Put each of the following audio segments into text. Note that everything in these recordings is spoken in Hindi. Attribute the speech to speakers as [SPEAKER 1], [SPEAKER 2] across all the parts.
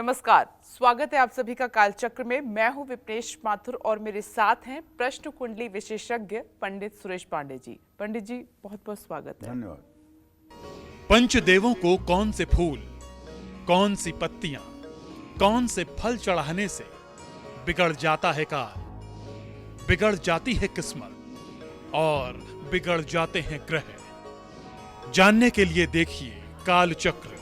[SPEAKER 1] नमस्कार, स्वागत है आप सभी का कालचक्र में। मैं हूं विपनेश माथुर और मेरे साथ हैं प्रश्न कुंडली विशेषज्ञ पंडित सुरेश पांडे जी। पंडित जी, बहुत बहुत स्वागत है।
[SPEAKER 2] धन्यवाद।
[SPEAKER 3] पंचदेवों को कौन से फूल, कौन सी पत्तियां, कौन से फल चढ़ाने से बिगड़ जाता है काल, बिगड़ जाती है किस्मत और बिगड़ जाते हैं ग्रह, जानने के लिए देखिए कालचक्र।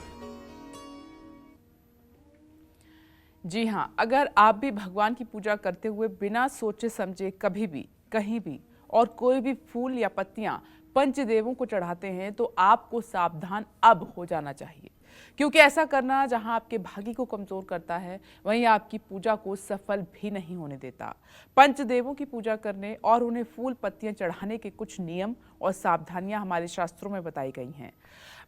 [SPEAKER 1] जी हाँ, अगर आप भी भगवान की पूजा करते हुए बिना सोचे समझे कभी भी कहीं भी और कोई भी फूल या पत्तियां पंचदेवों को चढ़ाते हैं तो आपको सावधान अब हो जाना चाहिए, क्योंकि ऐसा करना जहां आपके भाग्य को कमजोर करता है वहीं आपकी पूजा को सफल भी नहीं होने देता। पंचदेवों की पूजा करने और उन्हें फूल पत्तियां चढ़ाने के कुछ नियम और सावधानियां हमारे शास्त्रों में बताई गई हैं।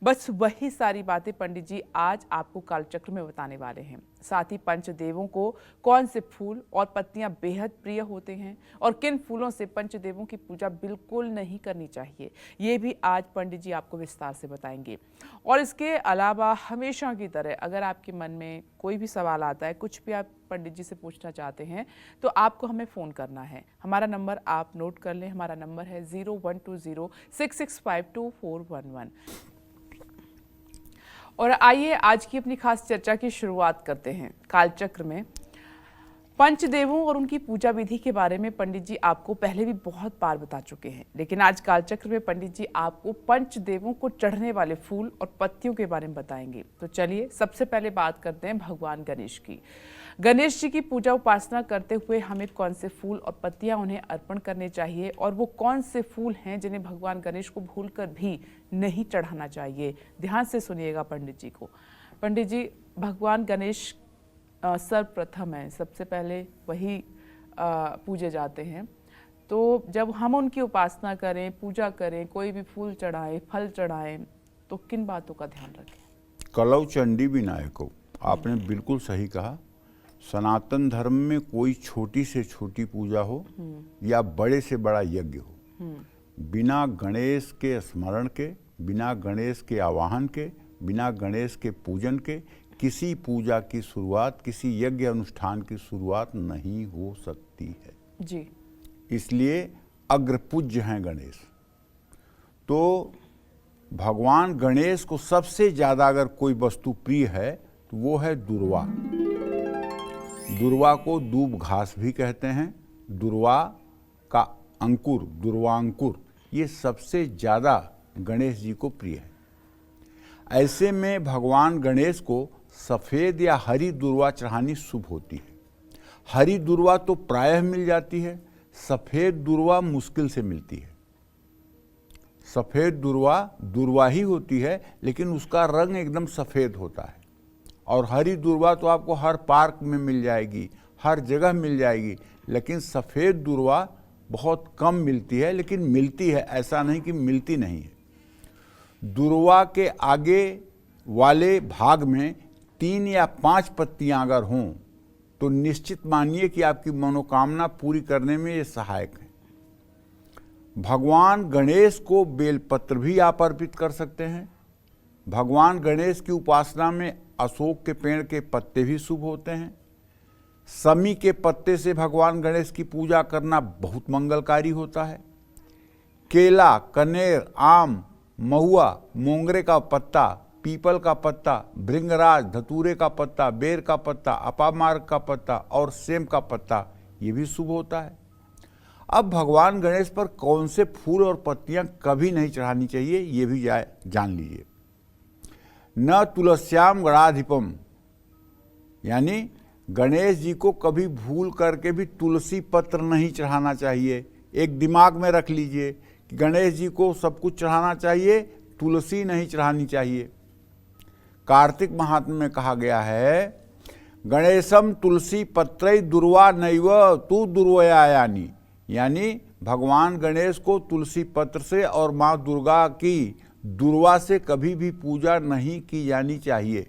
[SPEAKER 1] बस वही सारी बातें पंडित जी आज आपको कालचक्र में बताने वाले हैं। साथ ही पंचदेवों को कौन से फूल और पत्तियां बेहद प्रिय होते हैं और किन फूलों से पंचदेवों की पूजा बिल्कुल नहीं करनी चाहिए, ये भी आज पंडित जी आपको विस्तार से बताएंगे। और इसके अलावा हमेशा की तरह अगर आपके मन में कोई भी सवाल आता है, कुछ भी आप पंडित जी से पूछना चाहते हैं, तो आपको हमें फ़ोन करना है। हमारा नंबर आप नोट कर लें। हमारा नंबर है 012066522411। और आइए आज की अपनी खास चर्चा की शुरुआत करते हैं। कालचक्र में पंचदेवों और उनकी पूजा विधि के बारे में पंडित जी आपको पहले भी बहुत बार बता चुके हैं, लेकिन आज कालचक्र में पंडित जी आपको पंचदेवों को चढ़ने वाले फूल और पत्तियों के बारे में बताएंगे। तो चलिए सबसे पहले बात करते हैं भगवान गणेश की। गणेश जी की पूजा उपासना करते हुए हमें कौन से फूल और पत्तियां उन्हें अर्पण करने चाहिए और वो कौन से फूल हैं जिन्हें भगवान गणेश को भूलकर भी नहीं चढ़ाना चाहिए, ध्यान से सुनिएगा पंडित जी को। पंडित जी, भगवान गणेश सर्वप्रथम है, सबसे पहले वही पूजे जाते हैं। तो जब हम उनकी उपासना करें, पूजा करें, कोई भी फूल चढ़ाएं, फल चढ़ाएं, तो किन बातों का ध्यान रखें?
[SPEAKER 2] कलौ चंडी विनायको, आपने बिल्कुल सही कहा। सनातन धर्म में कोई छोटी से छोटी पूजा हो या बड़े से बड़ा यज्ञ हो, बिना गणेश के स्मरण के, बिना गणेश के आवाहन के, बिना गणेश के पूजन के किसी पूजा की शुरुआत, किसी यज्ञ अनुष्ठान की शुरुआत नहीं हो सकती है
[SPEAKER 1] जी।
[SPEAKER 2] इसलिए अग्रपूज्य हैं गणेश। तो भगवान गणेश को सबसे ज्यादा अगर कोई वस्तु प्रिय है तो वो है दुर्वा। दुर्वा को दूब घास भी कहते हैं। दुर्वा का अंकुर, दुर्वांकुर, ये सबसे ज्यादा गणेश जी को प्रिय है। ऐसे में भगवान गणेश को सफेद या हरी दुर्वा चढ़ानी शुभ होती है। हरी दुर्वा तो प्रायः मिल जाती है, सफेद दुर्वा मुश्किल से मिलती है। सफेद दुर्वा दुर्वा ही होती है, लेकिन उसका रंग एकदम सफेद होता है। और हरी दुर्वा तो आपको हर पार्क में मिल जाएगी, हर जगह मिल जाएगी, लेकिन सफेद दुर्वा बहुत कम मिलती है, लेकिन मिलती है, ऐसा नहीं कि मिलती नहीं है। दुर्वा के आगे वाले भाग में 3 या 5 पत्तियां अगर हों तो निश्चित मानिए कि आपकी मनोकामना पूरी करने में ये सहायक है। भगवान गणेश को बेलपत्र भी आप अर्पित कर सकते हैं। भगवान गणेश की उपासना में अशोक के पेड़ के पत्ते भी शुभ होते हैं। समी के पत्ते से भगवान गणेश की पूजा करना बहुत मंगलकारी होता है। केला, कनेर, आम, महुआ, मोंगरे का पत्ता, पीपल का पत्ता, भृंगराज, धतूरे का पत्ता, बेर का पत्ता, अपामार्ग का पत्ता और सेम का पत्ता, ये भी शुभ होता है। अब भगवान गणेश पर कौन से फूल और पत्तियां कभी नहीं चढ़ानी चाहिए, ये भी जान लीजिए। न तुलस्याम गणाधिपम, यानी गणेश जी को कभी भूल करके भी तुलसी पत्र नहीं चढ़ाना चाहिए। एक दिमाग में रख लीजिए कि गणेश जी को सब कुछ चढ़ाना चाहिए, तुलसी नहीं चढ़ानी चाहिए। कार्तिक महात्म्य में कहा गया है, गणेशम तुलसी पत्रई दुर्वा नैव तू दुर्वयायानी, यानी भगवान गणेश को तुलसी पत्र से और माँ दुर्गा की दुर्वा से कभी भी पूजा नहीं की जानी चाहिए।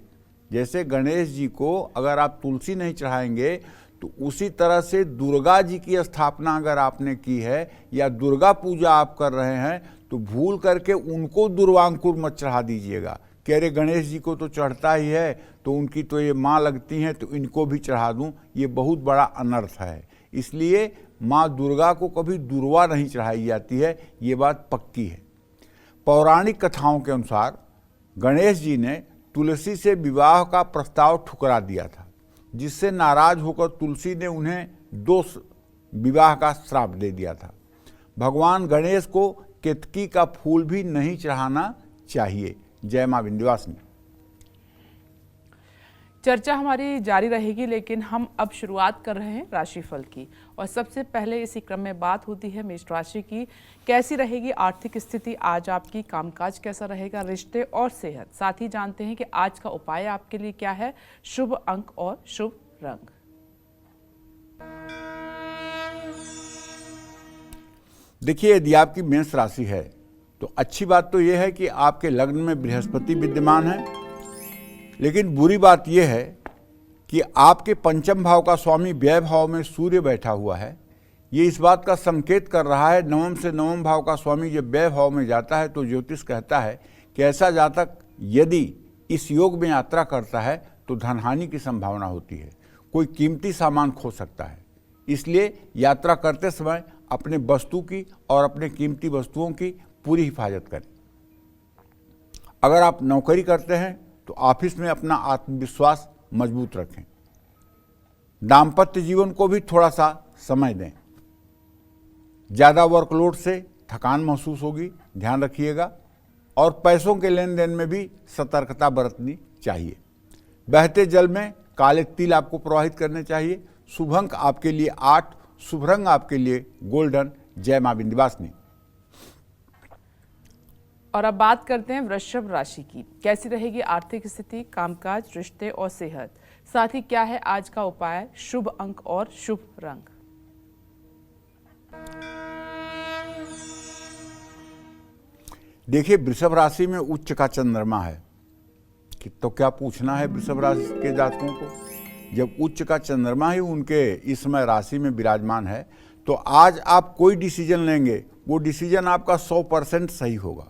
[SPEAKER 2] जैसे गणेश जी को अगर आप तुलसी नहीं चढ़ाएंगे तो उसी तरह से दुर्गा जी की स्थापना अगर आपने की है या दुर्गा पूजा आप कर रहे हैं तो भूल करके उनको दुर्वांकुर मत चढ़ा दीजिएगा, कि अरे गणेश जी को तो चढ़ता ही है, तो उनकी तो ये माँ लगती हैं, तो इनको भी चढ़ा दूं, ये बहुत बड़ा अनर्थ है। इसलिए माँ दुर्गा को कभी दुर्वा नहीं चढ़ाई जाती है, ये बात पक्की है। पौराणिक कथाओं के अनुसार गणेश जी ने तुलसी से विवाह का प्रस्ताव ठुकरा दिया था, जिससे नाराज होकर तुलसी ने उन्हें 2 विवाह का श्राप दे दिया था। भगवान गणेश को केतकी का फूल भी नहीं चढ़ाना चाहिए। जय मां विंध्यवासिनी।
[SPEAKER 1] चर्चा हमारी जारी रहेगी, लेकिन हम अब शुरुआत कर रहे हैं राशिफल की। और सबसे पहले इसी क्रम में बात होती है मेष राशि की। कैसी रहेगी आर्थिक स्थिति आज आपकी, कामकाज कैसा रहेगा, रिश्ते और सेहत। साथ ही जानते हैं कि आज का उपाय आपके लिए क्या है, शुभ अंक और शुभ रंग।
[SPEAKER 2] देखिए, यदि आपकी मेष राशि है तो अच्छी बात तो यह है कि आपके लग्न में बृहस्पति विद्यमान है, लेकिन बुरी बात यह है कि आपके पंचम भाव का स्वामी व्यय भाव में सूर्य बैठा हुआ है। ये इस बात का संकेत कर रहा है, नवम से नवम भाव का स्वामी जब व्यय भाव में जाता है तो ज्योतिष कहता है कि ऐसा जातक यदि इस योग में यात्रा करता है तो धनहानि की संभावना होती है, कोई कीमती सामान खो सकता है। इसलिए यात्रा करते समय अपने वस्तु की और अपने कीमती वस्तुओं की पूरी हिफाजत करें। अगर आप नौकरी करते हैं तो ऑफिस में अपना आत्मविश्वास मजबूत रखें। दाम्पत्य जीवन को भी थोड़ा सा समय दें। ज़्यादा वर्कलोड से थकान महसूस होगी, ध्यान रखिएगा। और पैसों के लेन देन में भी सतर्कता बरतनी चाहिए। बहते जल में काले तिल आपको प्रवाहित करने चाहिए। शुभ अंक आपके लिए 8, शुभ रंग आपके लिए गोल्डन। जय मां विंध्यवासिनी।
[SPEAKER 1] और अब बात करते हैं वृषभ राशि की। कैसी रहेगी आर्थिक स्थिति, कामकाज, रिश्ते और सेहत। साथ ही क्या है आज का उपाय, शुभ अंक और शुभ रंग।
[SPEAKER 2] देखिए, वृषभ राशि में उच्च का चंद्रमा है कि तो क्या पूछना है वृषभ राशि के जातकों को। जब उच्च का चंद्रमा ही उनके इस समय राशि में विराजमान है तो आज आप कोई डिसीजन लेंगे, वो डिसीजन आपका 100% सही होगा।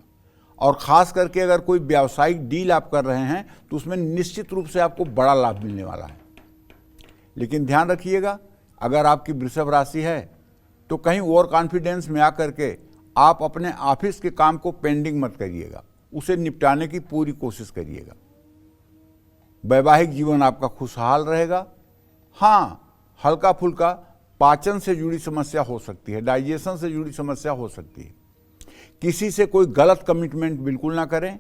[SPEAKER 2] और ख़ास करके अगर कोई व्यावसायिक डील आप कर रहे हैं तो उसमें निश्चित रूप से आपको बड़ा लाभ मिलने वाला है। लेकिन ध्यान रखिएगा, अगर आपकी वृषभ राशि है तो कहीं ओवर कॉन्फिडेंस में आकर के आप अपने ऑफिस के काम को पेंडिंग मत करिएगा, उसे निपटाने की पूरी कोशिश करिएगा। वैवाहिक जीवन आपका खुशहाल रहेगा। हाँ, हल्का फुल्का पाचन से जुड़ी समस्या हो सकती है, डाइजेशन से जुड़ी समस्या हो सकती है। किसी से कोई गलत कमिटमेंट बिल्कुल ना करें।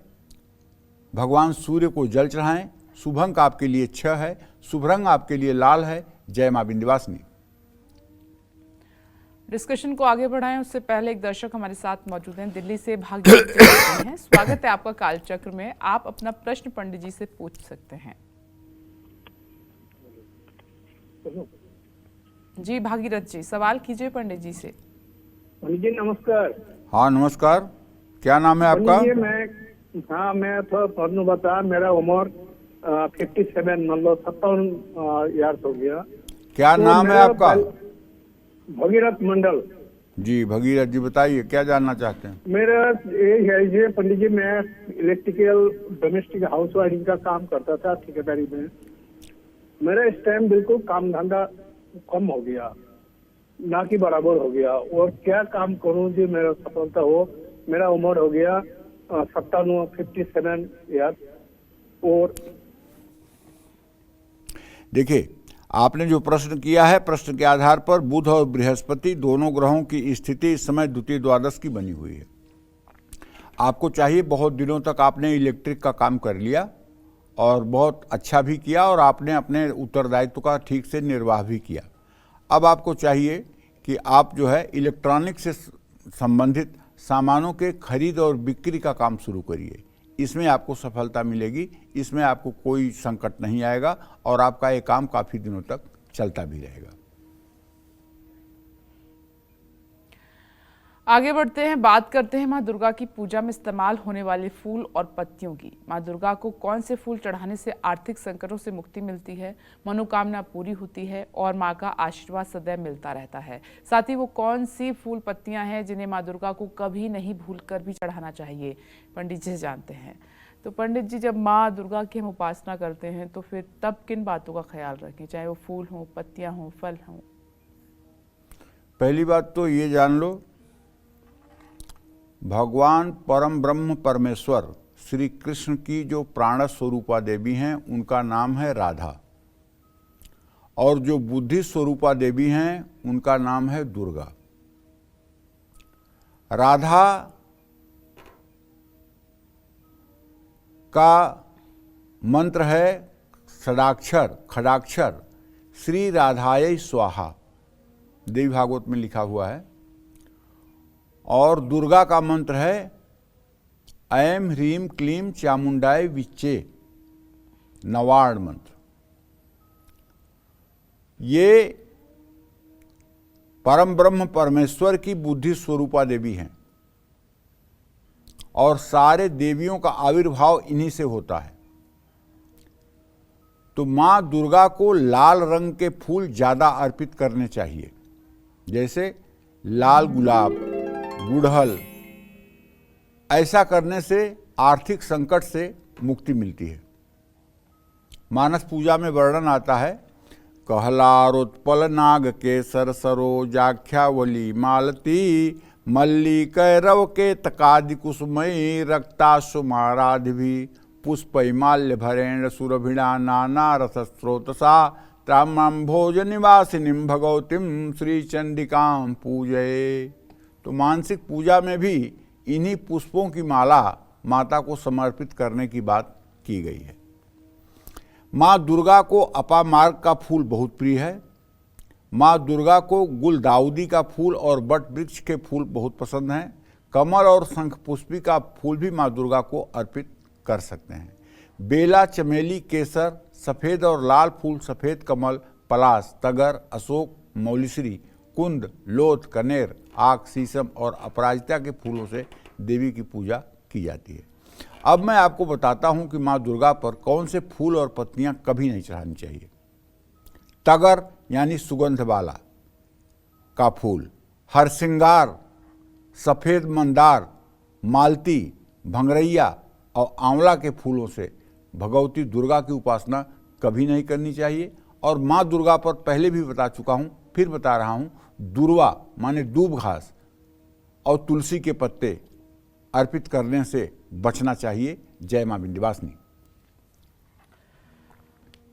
[SPEAKER 2] भगवान सूर्य को जल चढ़ाएं। शुभ अंक आपके लिए 6 है, शुभ रंग आपके लिए लाल है। जय मां विंध्यवासिनी।
[SPEAKER 1] डिस्कशन को आगे बढ़ाएं उससे पहले एक दर्शक हमारे साथ मौजूद हैं, दिल्ली से भागीरथ हैं। स्वागत है आपका कालचक्र में। आप अपना प्रश्न पंडित जी से पूछ सकते हैं। जी भागीरथ जी, सवाल कीजिए पंडित जी से।
[SPEAKER 4] पंडित जी नमस्कार।
[SPEAKER 2] हाँ नमस्कार, क्या नाम है आपका?
[SPEAKER 4] मैं थोड़ा प्रश्न बता। मेरा उम्र 57 मतलब 57 ईयर्स हो गया।
[SPEAKER 2] क्या
[SPEAKER 4] तो
[SPEAKER 2] नाम है आपका?
[SPEAKER 4] भगीरथ मंडल।
[SPEAKER 2] जी भगीरथ जी, बताइए क्या जानना चाहते हैं?
[SPEAKER 4] मेरा ये है पंडित जी, मैं इलेक्ट्रिकल डोमेस्टिक हाउस वायरिंग का काम करता था ठेकेदारी में। मेरा इस टाइम बिल्कुल काम धंधा कम हो गया, ना कि बराबर हो गया। और क्या काम करूं जो मेरा सफलता हो। मेरा उम्र हो गया 57 ईयर। और
[SPEAKER 2] देखिए, आपने जो प्रश्न किया है, प्रश्न के आधार पर बुध और बृहस्पति दोनों ग्रहों की स्थिति इस समय द्वितीय द्वादश की बनी हुई है। आपको चाहिए, बहुत दिनों तक आपने इलेक्ट्रिक का काम कर लिया और बहुत अच्छा भी किया और आपने अपने उत्तरदायित्व का ठीक से निर्वाह भी किया। अब आपको चाहिए कि आप जो है इलेक्ट्रॉनिक से संबंधित सामानों के खरीद और बिक्री का काम शुरू करिए। इसमें आपको सफलता मिलेगी, इसमें आपको कोई संकट नहीं आएगा और आपका ये काम काफ़ी दिनों तक चलता भी रहेगा।
[SPEAKER 1] आगे बढ़ते हैं, बात करते हैं माँ दुर्गा की पूजा में इस्तेमाल होने वाले फूल और पत्तियों की। माँ दुर्गा को कौन से फूल चढ़ाने से आर्थिक संकटों से मुक्ति मिलती है, मनोकामना पूरी होती है और माँ का आशीर्वाद सदैव मिलता रहता है। साथ ही वो कौन सी फूल पत्तियां हैं जिन्हें माँ दुर्गा को कभी नहीं भूलकर भी चढ़ाना चाहिए, पंडित जी जानते हैं। तो पंडित जी, जब माँ दुर्गा की हम उपासना करते हैं तो फिर तब किन बातों का ख्याल रखें, चाहे वो फूल हों, पत्तियां हों, फल हों?
[SPEAKER 2] पहली बात तो ये जान लो, भगवान परम ब्रह्म परमेश्वर श्री कृष्ण की जो प्राण स्वरूपा देवी हैं उनका नाम है राधा, और जो बुद्धि स्वरूपा देवी हैं उनका नाम है दुर्गा। राधा का मंत्र है षडाक्षर खडाक्षर श्री राधायै स्वाहा, देवी भागवत में लिखा हुआ है। और दुर्गा का मंत्र है ऐं ह्रीं क्लीं चामुंडाय विच्चे, नवार्ण मंत्र। ये परम ब्रह्म परमेश्वर की बुद्धि स्वरूपा देवी हैं और सारे देवियों का आविर्भाव इन्हीं से होता है। तो माँ दुर्गा को लाल रंग के फूल ज़्यादा अर्पित करने चाहिए, जैसे लाल गुलाब, गुड़हल। ऐसा करने से आर्थिक संकट से मुक्ति मिलती है। मानस पूजा में वर्णन आता है, कहलारोत्पल नाग केसर सरोजाख्यावली मालती मल्ली कैरव के तकादि कुसुमयी रक्ताशुमाराधि पुष्पैमाल्य भरेण सुरभिणा नाना रसस्रोतसा ताम्रम भोज निवासिनीं भगवतीं श्री चंडिकां पूजये। तो मानसिक पूजा में भी इन्हीं पुष्पों की माला माता को समर्पित करने की बात की गई है। माँ दुर्गा को अपामार्ग का फूल बहुत प्रिय है। माँ दुर्गा को गुलदाउदी का फूल और बट वृक्ष के फूल बहुत पसंद हैं। कमल और शंख पुष्पी का फूल भी माँ दुर्गा को अर्पित कर सकते हैं। बेला, चमेली, केसर, सफ़ेद और लाल फूल, सफ़ेद कमल, पलाश, तगर, अशोक, मौलीश्री, कुंद, लोथ, कनेर, आक, शीशम और अपराजिता के फूलों से देवी की पूजा की जाती है। अब मैं आपको बताता हूं कि माँ दुर्गा पर कौन से फूल और पत्तियां कभी नहीं चढ़ानी चाहिए। तगर यानी सुगंध वाला का फूल, हरसिंगार, सफ़ेद मंदार, मालती, भंगरैया और आंवला के फूलों से भगवती दुर्गा की उपासना कभी नहीं करनी चाहिए। और माँ दुर्गा पर पहले भी बता चुका हूँ, फिर बता रहा हूँ, दुर्वा माने दूब घास और तुलसी के पत्ते अर्पित करने से बचना चाहिए। जय माँ विंध्यवासिनी।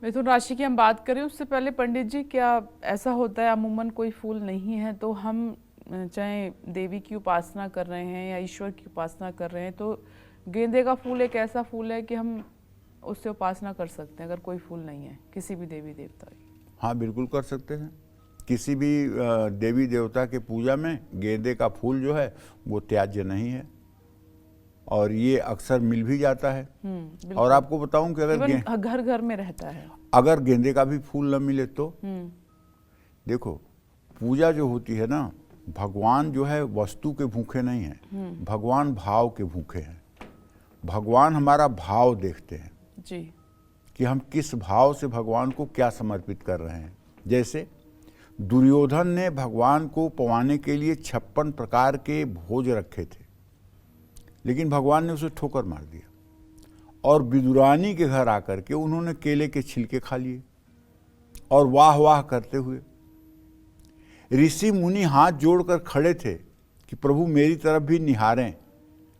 [SPEAKER 1] मिथुन राशि की हम बात करें उससे पहले पंडित जी, क्या ऐसा होता है अमूमन कोई फूल नहीं है तो हम चाहे देवी की उपासना कर रहे हैं या ईश्वर की उपासना कर रहे हैं, तो गेंदे का फूल एक ऐसा फूल है कि हम उससे उपासना कर सकते हैं अगर कोई फूल नहीं है किसी भी देवी देवता की?
[SPEAKER 2] हाँ, बिल्कुल कर सकते हैं। किसी भी देवी देवता के पूजा में गेंदे का फूल जो है वो त्याज्य नहीं है और ये अक्सर मिल भी जाता है। और आपको बताऊं कि अगर
[SPEAKER 1] घर घर में रहता है,
[SPEAKER 2] अगर गेंदे का भी फूल न मिले तो देखो, पूजा जो होती है ना, भगवान जो है वस्तु के भूखे नहीं हैं, भगवान भाव के भूखे हैं। भगवान हमारा भाव देखते हैं
[SPEAKER 1] जी,
[SPEAKER 2] कि हम किस भाव से भगवान को क्या समर्पित कर रहे हैं। जैसे दुर्योधन ने भगवान को पवाने के लिए 56 प्रकार के भोज रखे थे, लेकिन भगवान ने उसे ठोकर मार दिया और विदुरानी के घर आकर के उन्होंने केले के छिलके खा लिए और वाह वाह करते हुए। ऋषि मुनि हाथ जोड़कर खड़े थे कि प्रभु मेरी तरफ भी निहारें,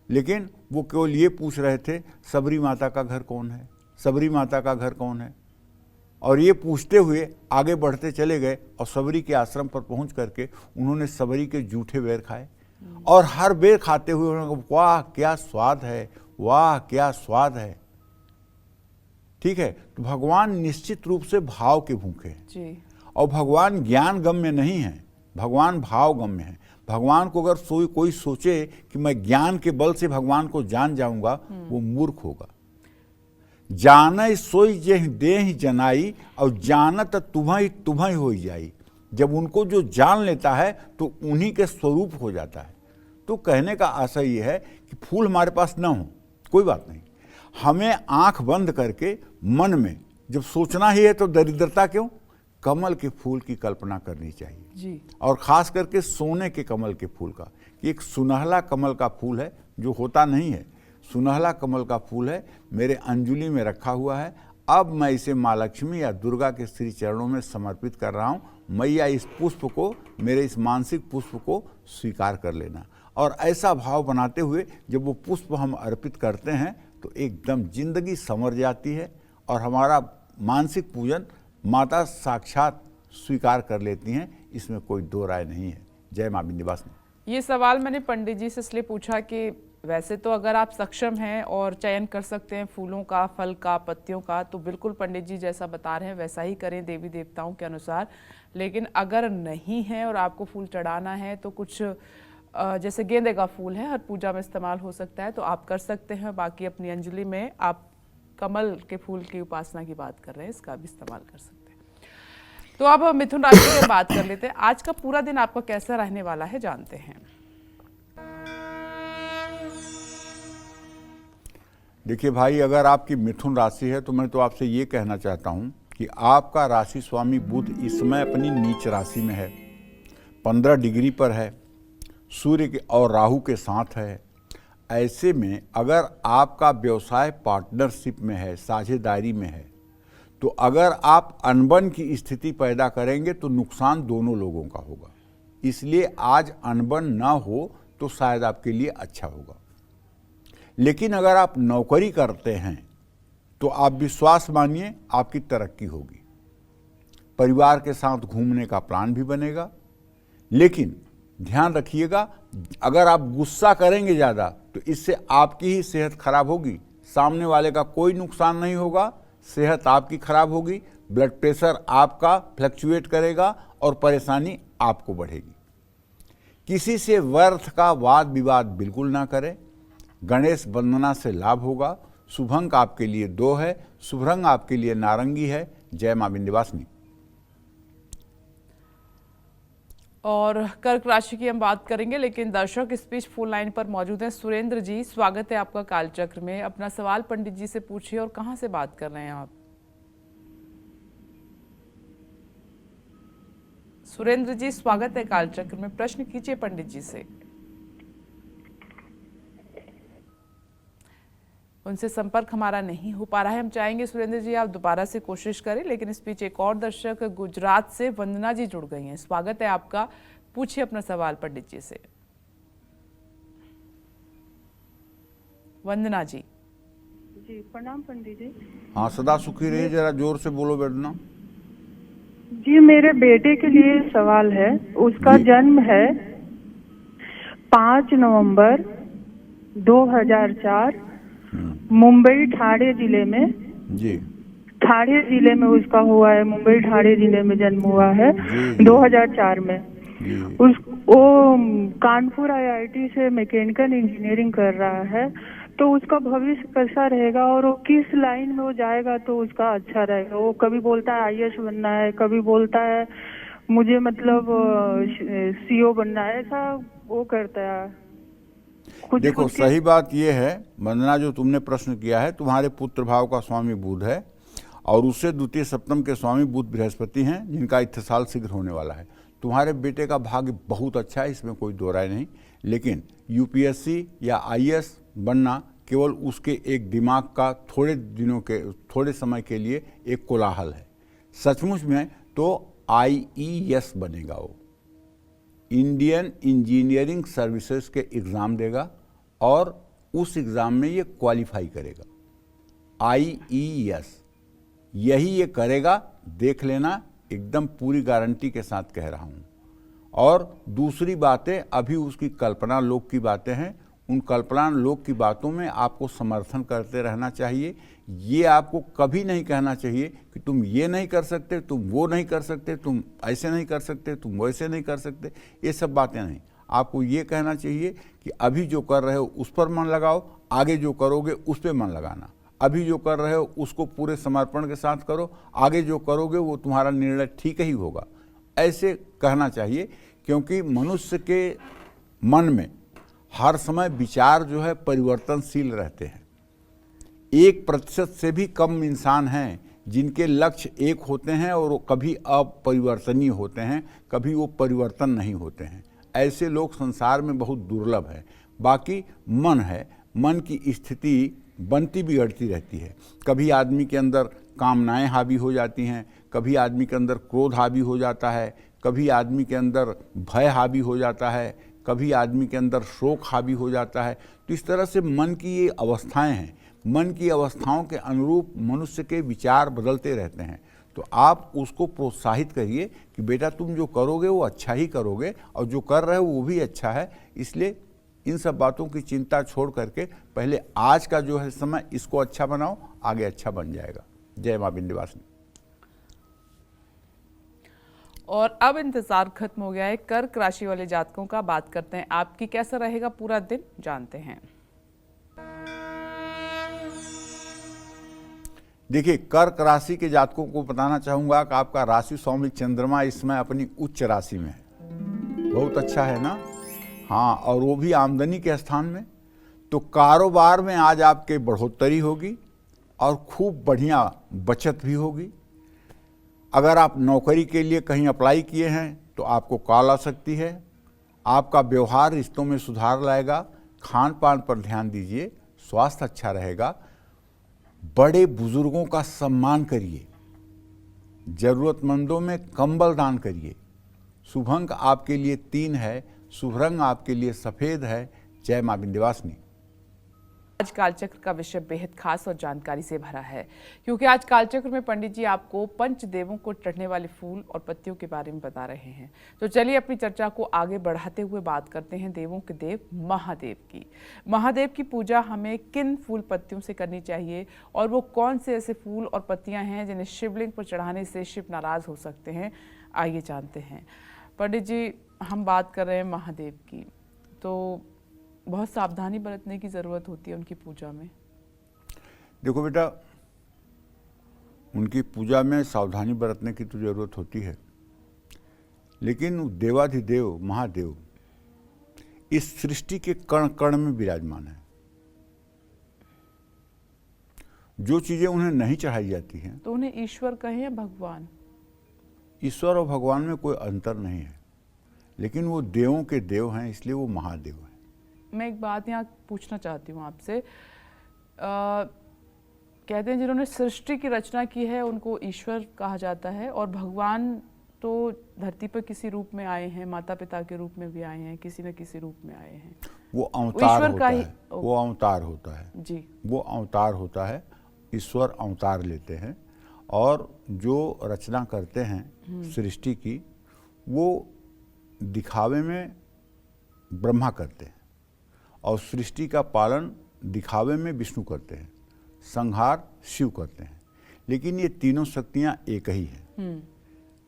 [SPEAKER 2] लेकिन वो केवल ये पूछ रहे थे सबरी माता का घर कौन है, सबरी माता का घर कौन है। और ये पूछते हुए आगे बढ़ते चले गए और सबरी के आश्रम पर पहुंच करके उन्होंने सबरी के जूठे बेर खाए और हर बेर खाते हुए उन्होंने कहा वाह क्या स्वाद है, वाह क्या स्वाद है। ठीक है, तो भगवान निश्चित रूप से भाव के भूखे हैं
[SPEAKER 1] जी।
[SPEAKER 2] और भगवान ज्ञान गम्य नहीं है, भगवान भाव गम्य है। भगवान को अगर कोई सोचे कि मैं ज्ञान के बल से भगवान को जान जाऊंगा, वो मूर्ख होगा। जान सोई जेह देह जनाई और जानत तुम्हें हो जाई। जब उनको जो जान लेता है तो उन्हीं के स्वरूप हो जाता है। तो कहने का आशय ये है कि फूल हमारे पास न हो कोई बात नहीं, हमें आंख बंद करके मन में जब सोचना ही है तो दरिद्रता क्यों, कमल के फूल की कल्पना करनी चाहिए
[SPEAKER 1] जी।
[SPEAKER 2] और खास करके सोने के कमल के फूल का। एक सुनहला कमल का फूल है जो होता नहीं है, सुनहला कमल का फूल है, मेरे अंजुली में रखा हुआ है। अब मैं इसे माँ लक्ष्मी या दुर्गा के श्री चरणों में समर्पित कर रहा हूँ। मैया इस पुष्प को, मेरे इस मानसिक पुष्प को स्वीकार कर लेना। और ऐसा भाव बनाते हुए जब वो पुष्प हम अर्पित करते हैं तो एकदम जिंदगी संवर जाती है और हमारा मानसिक पूजन माता साक्षात स्वीकार कर लेती हैं। इसमें कोई दो राय नहीं है। जय मां विंध्यवासिनी।
[SPEAKER 1] ये सवाल मैंने पंडित जी से इसलिए पूछा कि वैसे तो अगर आप सक्षम हैं और चयन कर सकते हैं फूलों का, फल का, पत्तियों का, तो बिल्कुल पंडित जी जैसा बता रहे हैं वैसा ही करें देवी देवताओं के अनुसार। लेकिन अगर नहीं है और आपको फूल चढ़ाना है तो कुछ जैसे गेंदे का फूल है, हर पूजा में इस्तेमाल हो सकता है, तो आप कर सकते हैं। बाकी अपनी अंजलि में आप कमल के फूल की उपासना की बात कर रहे हैं, इसका भी इस्तेमाल कर सकते हैं। तो अब मिथुन राशि की बात कर लेते हैं। आज का पूरा दिन आपका कैसा रहने वाला है, जानते हैं।
[SPEAKER 2] देखिए भाई, अगर आपकी मिथुन राशि है तो मैं तो आपसे ये कहना चाहता हूँ कि आपका राशि स्वामी बुध इस समय अपनी नीच राशि में है, 15 डिग्री पर है, सूर्य के और राहु के साथ है। ऐसे में अगर आपका व्यवसाय पार्टनरशिप में है, साझेदारी में है, तो अगर आप अनबन की स्थिति पैदा करेंगे तो नुकसान दोनों लोगों का होगा। इसलिए आज अनबन ना हो तो शायद आपके लिए अच्छा होगा। लेकिन अगर आप नौकरी करते हैं तो आप विश्वास मानिए आपकी तरक्की होगी। परिवार के साथ घूमने का प्लान भी बनेगा। लेकिन ध्यान रखिएगा, अगर आप गुस्सा करेंगे ज़्यादा तो इससे आपकी ही सेहत खराब होगी, सामने वाले का कोई नुकसान नहीं होगा। सेहत आपकी खराब होगी, ब्लड प्रेशर आपका फ्लक्चुएट करेगा और परेशानी आपको बढ़ेगी। किसी से व्यर्थ का वाद विवाद बिल्कुल ना करें। गणेश वंदना से लाभ होगा। शुभ अंक आपके लिए 2 है, शुभ रंग आपके लिए नारंगी है। जय मां विंध्यवासिनी।
[SPEAKER 1] और कर्क राशि की हम बात करेंगे, लेकिन दर्शक इस बीच फोन लाइन पर मौजूद हैं। सुरेंद्र जी, स्वागत है आपका कालचक्र में। अपना सवाल पंडित जी से पूछिए। और कहां से बात कर रहे हैं आप? सुरेंद्र जी, स्वागत है कालचक्र में। प्रश्न कीजिए पंडित जी से। उनसे संपर्क हमारा नहीं हो पा रहा है। हम चाहेंगे सुरेंद्र जी आप दोबारा से कोशिश करें। लेकिन इस बीच एक और दर्शक गुजरात से वंदना जी जुड़ गई हैं। स्वागत है आपका, पूछिए अपना सवाल पंडित जी से। वंदना जी।
[SPEAKER 5] जी प्रणाम पंडित जी।
[SPEAKER 2] हाँ, सदा सुखी रहिए। जरा जोर से बोलो वंदना
[SPEAKER 5] जी, मेरे बेटे के लिए सवाल है। उसका जन्म है 5 नवंबर 2004 मुंबई ठाणे जिले में।
[SPEAKER 2] जी।
[SPEAKER 5] ठाणे जिले में उसका हुआ है, मुंबई ठाणे जिले में जन्म हुआ है 2004 में। वो कानपुर IIT से मैकेनिकल इंजीनियरिंग कर रहा है। तो उसका भविष्य कैसा रहेगा और वो किस लाइन में वो जाएगा तो उसका अच्छा रहेगा? वो कभी बोलता है IAS बनना है, कभी बोलता है मुझे मतलब CO बनना है, ऐसा वो करता है।
[SPEAKER 2] देखो, सही बात यह है वंदना, जो तुमने प्रश्न किया है, तुम्हारे पुत्र भाव का स्वामी बुध है और उससे द्वितीय सप्तम के स्वामी बुध बृहस्पति हैं, जिनका इत्तेसाल शीघ्र होने वाला है। तुम्हारे बेटे का भाग्य बहुत अच्छा है, इसमें कोई दो राय नहीं। लेकिन UPSC या IAS बनना केवल उसके एक दिमाग का थोड़े समय के लिए एक कोलाहल है। सचमुच में तो IES बनेगा। वो इंडियन इंजीनियरिंग सर्विसेज के एग्ज़ाम देगा और उस एग्ज़ाम में ये क्वालिफाई करेगा। IES यही ये करेगा, देख लेना, एकदम पूरी गारंटी के साथ कह रहा हूँ। और दूसरी बातें अभी उसकी कल्पना लोक की बातें हैं, उन कल्पना लोक की बातों में आपको समर्थन करते रहना चाहिए। ये आपको कभी नहीं कहना चाहिए कि तुम ये नहीं कर सकते, तुम वो नहीं कर सकते, तुम ऐसे नहीं कर सकते, तुम वैसे नहीं कर सकते, ये सब बातें नहीं। आपको ये कहना चाहिए कि अभी जो कर रहे हो उस पर मन लगाओ, आगे जो करोगे उस पर मन लगाना। अभी जो कर रहे हो उसको पूरे समर्पण के साथ करो, आगे जो करोगे वो तुम्हारा निर्णय ठीक ही होगा, ऐसे कहना चाहिए। क्योंकि मनुष्य के मन में हर समय विचार जो है परिवर्तनशील रहते हैं। 1% से भी कम इंसान हैं जिनके लक्ष्य एक होते हैं और वो कभी अपरिवर्तनीय होते हैं, कभी वो परिवर्तन नहीं होते हैं। ऐसे लोग संसार में बहुत दुर्लभ हैं। बाकी मन है, मन की स्थिति बनती बिगड़ती रहती है। कभी आदमी के अंदर कामनाएं हावी हो जाती हैं, कभी आदमी के अंदर क्रोध हावी हो जाता है, कभी आदमी के अंदर भय हावी हो जाता है, कभी आदमी के अंदर शोक हावी हो जाता है। तो इस तरह से मन की ये अवस्थाएं हैं। मन की अवस्थाओं के अनुरूप मनुष्य के विचार बदलते रहते हैं। तो आप उसको प्रोत्साहित करिए कि बेटा तुम जो करोगे वो अच्छा ही करोगे, और जो कर रहे हो वो भी अच्छा है। इसलिए इन सब बातों की चिंता छोड़ करके पहले आज का जो है समय इसको अच्छा बनाओ, आगे अच्छा बन जाएगा। जय मां विंध्यवासिनी।
[SPEAKER 1] और अब इंतजार खत्म हो गया है कर्क राशि वाले जातकों का। बात करते हैं आपकी कैसा रहेगा पूरा दिन, जानते हैं।
[SPEAKER 2] देखिए, कर्क राशि के जातकों को बताना चाहूंगा कि आपका राशि स्वामी चंद्रमा इस समय अपनी उच्च राशि में है। बहुत अच्छा है ना। हाँ, और वो भी आमदनी के स्थान में। तो कारोबार में आज आपके बढ़ोतरी होगी और खूब बढ़िया बचत भी होगी। अगर आप नौकरी के लिए कहीं अप्लाई किए हैं तो आपको कॉल आ सकती है। आपका व्यवहार रिश्तों में सुधार लाएगा। खान पान पर ध्यान दीजिए, स्वास्थ्य अच्छा रहेगा। बड़े बुजुर्गों का सम्मान करिए, जरूरतमंदों में कंबल दान करिए। शुभ अंक आपके लिए 3 है, शुभ रंग आपके लिए सफेद है। जय मां विंध्यवासिनी।
[SPEAKER 1] आज कालचक्र का विषय बेहद खास और जानकारी से भरा है, क्योंकि आज कालचक्र में पंडित जी आपको पंचदेवों को चढ़ने वाले फूल और पत्तियों के बारे में बता रहे हैं। तो चलिए अपनी चर्चा को आगे बढ़ाते हुए बात करते हैं देवों के देव महादेव की। महादेव की पूजा हमें किन फूल पत्तियों से करनी चाहिए, और वो कौन से ऐसे फूल और पत्तियां हैं जिन्हें शिवलिंग पर चढ़ाने से शिव नाराज हो सकते हैं, आइए जानते हैं। पंडित जी, हम बात कर रहे हैं महादेव की, तो बहुत सावधानी बरतने की ज़रूरत होती है उनकी पूजा में।
[SPEAKER 2] देखो बेटा, उनकी पूजा में सावधानी बरतने की तो ज़रूरत होती है, लेकिन देवाधिदेव महादेव इस सृष्टि के कण कण में विराजमान है। जो चीज़ें उन्हें नहीं चढ़ाई जाती हैं,
[SPEAKER 1] तो उन्हें ईश्वर कहें या भगवान?
[SPEAKER 2] ईश्वर और भगवान में कोई अंतर नहीं है, लेकिन वो देवों के देव हैं, इसलिए वो महादेव हैं।
[SPEAKER 1] मैं एक बात यहाँ पूछना चाहती हूँ आपसे। कहते हैं जिन्होंने सृष्टि की रचना की है उनको ईश्वर कहा जाता है, और भगवान तो धरती पर किसी रूप में आए हैं, माता पिता के रूप में भी आए हैं, किसी न किसी रूप में आए हैं।
[SPEAKER 2] वो अवतार होता है। वो अवतार होता है
[SPEAKER 1] जी,
[SPEAKER 2] वो अवतार होता है। ईश्वर अवतार लेते हैं, और जो रचना करते हैं सृष्टि की, वो दिखावे में ब्रह्मा करते हैं, और सृष्टि का पालन दिखावे में विष्णु करते हैं, संहार शिव करते हैं। लेकिन ये तीनों शक्तियां एक ही हैं।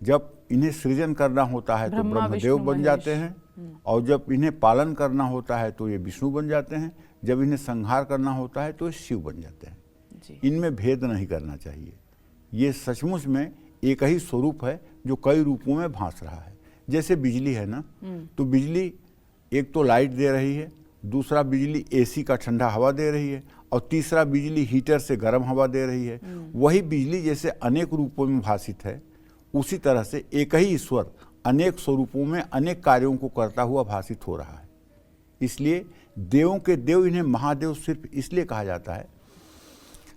[SPEAKER 2] जब इन्हें सृजन करना होता है तो ब्रह्मदेव बन जाते हैं, और जब इन्हें पालन करना होता है तो ये विष्णु बन जाते हैं, जब इन्हें संहार करना होता है तो ये शिव बन जाते हैं। इनमें भेद नहीं करना चाहिए। ये सचमुच में एक ही स्वरूप है जो कई रूपों में भांस रहा है। जैसे बिजली है ना, तो बिजली एक तो लाइट दे रही है, दूसरा बिजली एसी का ठंडा हवा दे रही है, और तीसरा बिजली हीटर से गर्म हवा दे रही है। वही बिजली जैसे अनेक रूपों में भाषित है, उसी तरह से एक ही ईश्वर अनेक स्वरूपों में अनेक कार्यों को करता हुआ भाषित हो रहा है। इसलिए देवों के देव इन्हें महादेव सिर्फ इसलिए कहा जाता है,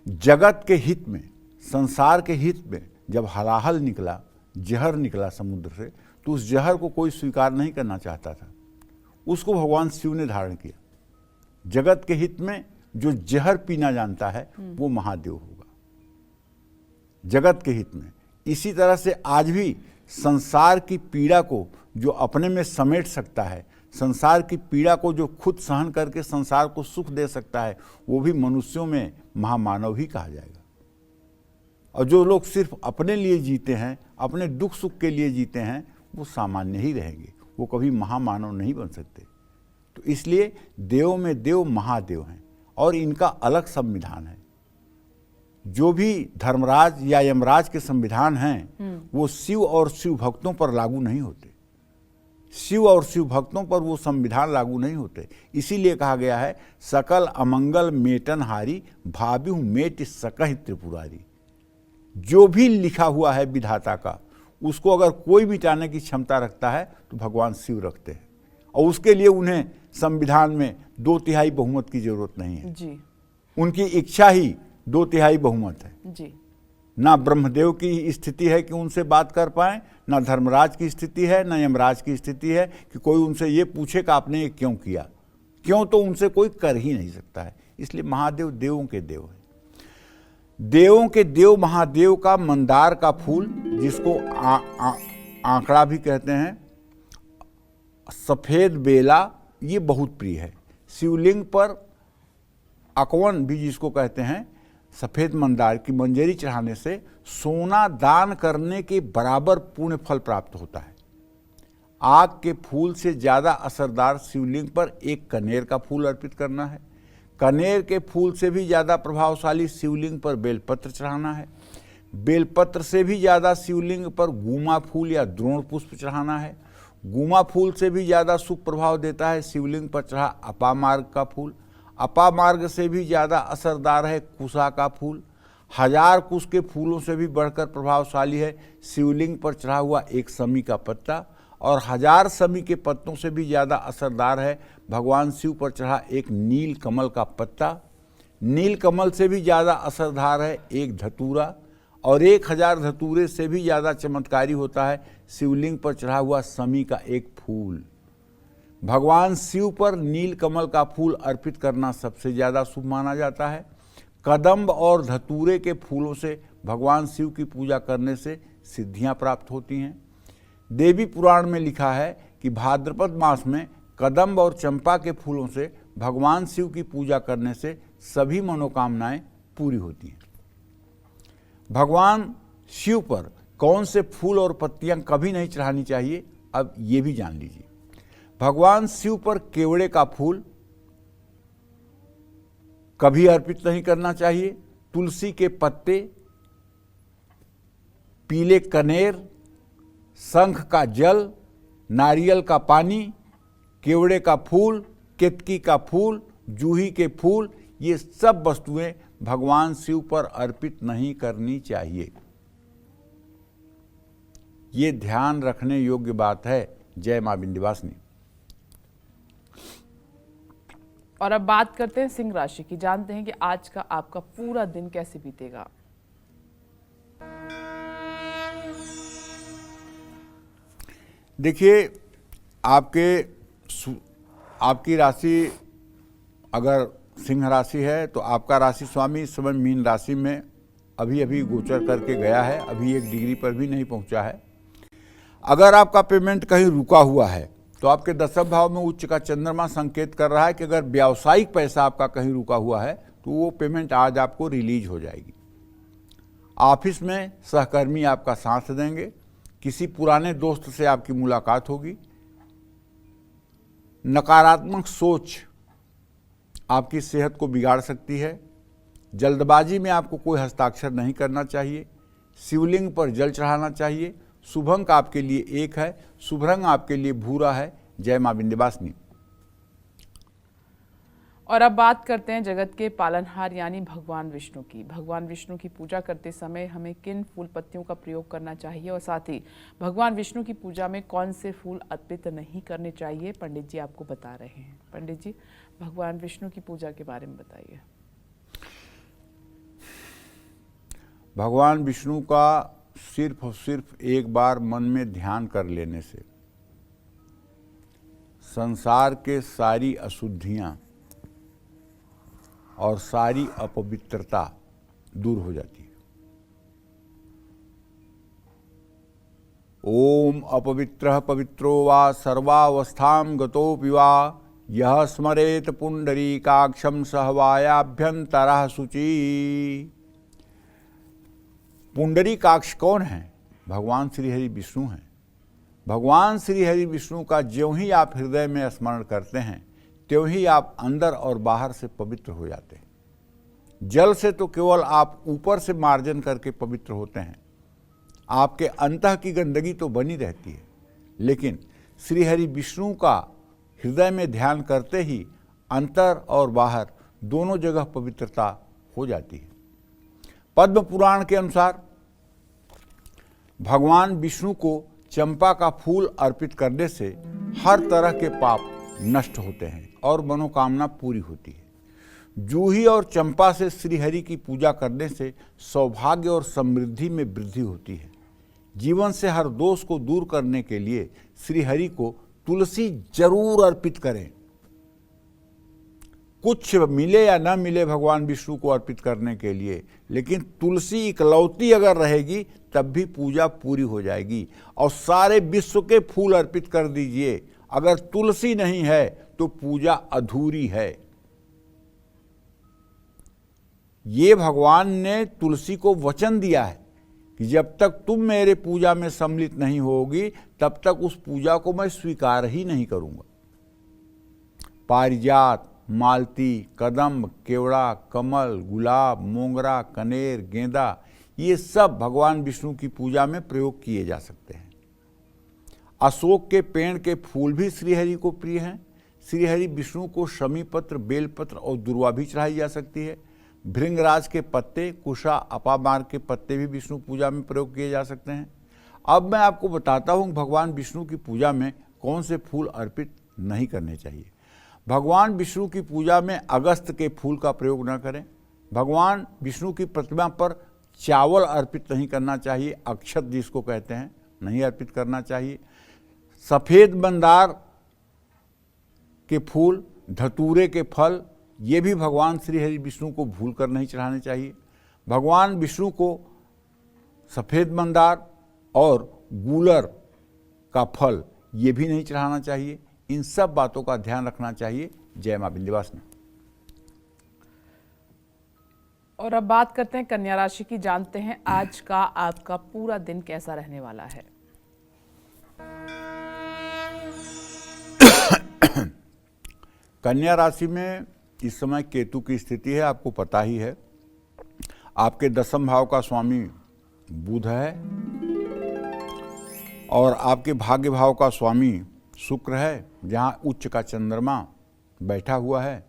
[SPEAKER 2] जगत के हित में, संसार के हित में जब हलाहल निकला, जहर निकला समुद्र से, तो उस जहर को कोई स्वीकार नहीं करना चाहता था। उसको भगवान शिव ने धारण किया। जगत के हित में जो जहर पीना जानता है वो महादेव होगा, जगत के हित में। इसी तरह से आज भी संसार की पीड़ा को जो अपने में समेट सकता है, संसार की पीड़ा को जो खुद सहन करके संसार को सुख दे सकता है, वो भी मनुष्यों में महामानव ही कहा जाएगा। और जो लोग सिर्फ अपने लिए जीते हैं, अपने दुख सुख के लिए जीते हैं, वो सामान्य ही रहेंगे, वो कभी महामानव नहीं बन सकते। तो इसलिए देवों में देव महादेव हैं, और इनका अलग संविधान है। जो भी धर्मराज या यमराज के संविधान हैं, वो शिव और शिव भक्तों पर लागू नहीं होते। शिव और शिव भक्तों पर वो संविधान लागू नहीं होते। इसीलिए कहा गया है, सकल अमंगल मेटन हारी, भाव्यु मेट सकहि त्रिपुरारी। जो भी लिखा हुआ है विधाता का, उसको अगर कोई मिटाने की क्षमता रखता है तो भगवान शिव रखते हैं। और उसके लिए उन्हें संविधान में 2/3 बहुमत की जरूरत नहीं है।
[SPEAKER 1] जी
[SPEAKER 2] उनकी इच्छा ही 2/3 बहुमत है।
[SPEAKER 1] जी
[SPEAKER 2] ना ब्रह्मदेव की स्थिति है कि उनसे बात कर पाए, ना धर्मराज की स्थिति है, ना यमराज की स्थिति है कि कोई उनसे ये पूछे कि आपने ये क्यों किया। क्यों तो उनसे कोई कर ही नहीं सकता है। इसलिए महादेव देवों के देव है। देवों के देव महादेव का मंदार का फूल, जिसको आंकड़ा भी कहते हैं, सफेद बेला, ये बहुत प्रिय है। शिवलिंग पर अकवन भी जिसको कहते हैं, सफेद मंदार की मंजरी चढ़ाने से सोना दान करने के बराबर पुण्य फल प्राप्त होता है। आग के फूल से ज्यादा असरदार शिवलिंग पर एक कनेर का फूल अर्पित करना है। कनेर के फूल से भी ज्यादा प्रभावशाली शिवलिंग पर बेलपत्र चढ़ाना है। बेलपत्र से भी ज्यादा शिवलिंग पर गुमा फूल या द्रोण पुष्प चढ़ाना है। गुमा फूल से भी ज्यादा शुभ प्रभाव देता है शिवलिंग पर चढ़ा अपामार्ग का फूल। अपामार्ग से भी ज्यादा असरदार है कुशा का फूल। 1000 कुश के फूलों से भी बढ़कर प्रभावशाली है शिवलिंग पर चढ़ा हुआ एक समी का पत्ता। और 1000 समी के पत्तों से भी ज्यादा असरदार है भगवान शिव पर चढ़ा एक नील कमल का पत्ता। नील कमल से भी ज्यादा असरदार है एक धतूरा। और 1000 धतूरे से भी ज्यादा चमत्कारी होता है शिवलिंग पर चढ़ा हुआ समी का एक फूल। भगवान शिव पर नील कमल का फूल अर्पित करना सबसे ज्यादा शुभ माना जाता है। कदम्ब और धतूरे के फूलों से भगवान शिव की पूजा करने से सिद्धियां प्राप्त होती हैं। देवी पुराण में लिखा है कि भाद्रपद मास में कदम्ब और चंपा के फूलों से भगवान शिव की पूजा करने से सभी मनोकामनाएं पूरी होती हैं। भगवान शिव पर कौन से फूल और पत्तियां कभी नहीं चढ़ानी चाहिए, अब ये भी जान लीजिए। भगवान शिव पर केवड़े का फूल कभी अर्पित नहीं करना चाहिए। तुलसी के पत्ते, पीले कनेर, शंख का जल, नारियल का पानी, केवड़े का फूल, केतकी का फूल, जूही के फूल, ये सब वस्तुएं भगवान शिव पर अर्पित नहीं करनी चाहिए। ये ध्यान रखने योग्य बात है। जय मां विंध्यवासिनी।
[SPEAKER 1] और अब बात करते हैं सिंह राशि की। जानते हैं कि आज का आपका पूरा दिन कैसे बीतेगा।
[SPEAKER 2] देखिए, आपकी राशि अगर सिंह राशि है तो आपका राशि स्वामी इस समय मीन राशि में अभी अभी गोचर करके गया है, अभी 1 डिग्री पर भी नहीं पहुंचा है। अगर आपका पेमेंट कहीं रुका हुआ है तो आपके 10वें भाव में उच्च का चंद्रमा संकेत कर रहा है कि अगर व्यावसायिक पैसा आपका कहीं रुका हुआ है तो वो पेमेंट आज आपको रिलीज हो जाएगी। ऑफिस में सहकर्मी आपका साथ देंगे। किसी पुराने दोस्त से आपकी मुलाकात होगी। नकारात्मक सोच आपकी सेहत को बिगाड़ सकती है। जल्दबाजी में आपको कोई हस्ताक्षर नहीं करना चाहिए। शिवलिंग पर जल चढ़ाना चाहिए। शुभ अंक आपके लिए 1 है। शुभ रंग आपके लिए भूरा है। जय मां विंध्यवासिनी।
[SPEAKER 1] और अब बात करते हैं जगत के पालनहार यानी भगवान विष्णु की। भगवान विष्णु की पूजा करते समय हमें किन फूल पत्तियों का प्रयोग करना चाहिए और साथ ही भगवान विष्णु की पूजा में कौन से फूल अर्पित नहीं करने चाहिए, पंडित जी आपको बता रहे हैं। पंडित जी, भगवान विष्णु की पूजा के बारे में बताइए।
[SPEAKER 2] भगवान विष्णु का सिर्फ और सिर्फ एक बार मन में ध्यान कर लेने से संसार के सारी अशुद्धियां और सारी अपवित्रता दूर हो जाती है। ओम अपवित्रः पवित्रो वा सर्वावस्थां गतोऽपि वा यः स्मरेत पुंडरीकाक्षं सहवायाभ्यंतरः शुचि। पुंडरीकाक्ष कौन है? भगवान श्री हरि विष्णु हैं। भगवान श्री हरि विष्णु का ज्यों ही आप हृदय में स्मरण करते हैं त्यों ही आप अंदर और बाहर से पवित्र हो जाते हैं। जल से तो केवल आप ऊपर से मार्जन करके पवित्र होते हैं, आपके अंतः की गंदगी तो बनी रहती है, लेकिन श्री हरि विष्णु का हृदय में ध्यान करते ही अंतर और बाहर दोनों जगह पवित्रता हो जाती है। पद्म पुराण के अनुसार भगवान विष्णु को चंपा का फूल अर्पित करने से हर तरह के पाप नष्ट होते हैं और मनोकामना पूरी होती है। जूही और चंपा से श्रीहरि की पूजा करने से सौभाग्य और समृद्धि में वृद्धि होती है। जीवन से हर दोष को दूर करने के लिए श्रीहरि को तुलसी जरूर अर्पित करें। कुछ मिले या न मिले भगवान विष्णु को अर्पित करने के लिए, लेकिन तुलसी इकलौती अगर रहेगी तब भी पूजा पूरी हो जाएगी। और सारे विश्व के फूल अर्पित कर दीजिए, अगर तुलसी नहीं है तो पूजा अधूरी है। ये भगवान ने तुलसी को वचन दिया है कि जब तक तुम मेरे पूजा में सम्मिलित नहीं होगी तब तक उस पूजा को मैं स्वीकार ही नहीं करूंगा। पारिजात, मालती, कदम्ब, केवड़ा, कमल, गुलाब, मोंगरा, कनेर, गेंदा, ये सब भगवान विष्णु की पूजा में प्रयोग किए जा सकते हैं। अशोक के पेड़ के फूल भी श्रीहरि को प्रिय हैं। श्रीहरि विष्णु को शमी पत्र, बेलपत्र और दुर्वा भी चढ़ाई जा सकती है। भृंगराज के पत्ते, कुशा, अपामार के पत्ते भी विष्णु पूजा में प्रयोग किए जा सकते हैं। अब मैं आपको बताता हूँ भगवान विष्णु की पूजा में कौन से फूल अर्पित नहीं करने चाहिए। भगवान विष्णु की पूजा में अगस्त के फूल का प्रयोग न करें। भगवान विष्णु की प्रतिमा पर चावल अर्पित नहीं करना चाहिए, अक्षत जिसको कहते हैं, नहीं अर्पित करना चाहिए। सफ़ेद मंदार के फूल, धतूरे के फल, ये भी भगवान श्री हरि विष्णु को भूल कर नहीं चढ़ाने चाहिए। भगवान विष्णु को सफ़ेद मंदार और गूलर का फल ये भी नहीं चढ़ाना चाहिए। इन सब बातों का ध्यान रखना चाहिए। जय मां विंध्यवासिनी।
[SPEAKER 1] और अब बात करते हैं कन्या राशि की। जानते हैं आज का आपका पूरा दिन कैसा रहने वाला है।
[SPEAKER 2] कन्या राशि में इस समय केतु की स्थिति है, आपको पता ही है। आपके 10वें भाव का स्वामी बुध है और आपके भाग्य भाव का स्वामी शुक्र है, जहां उच्च का चंद्रमा बैठा हुआ है।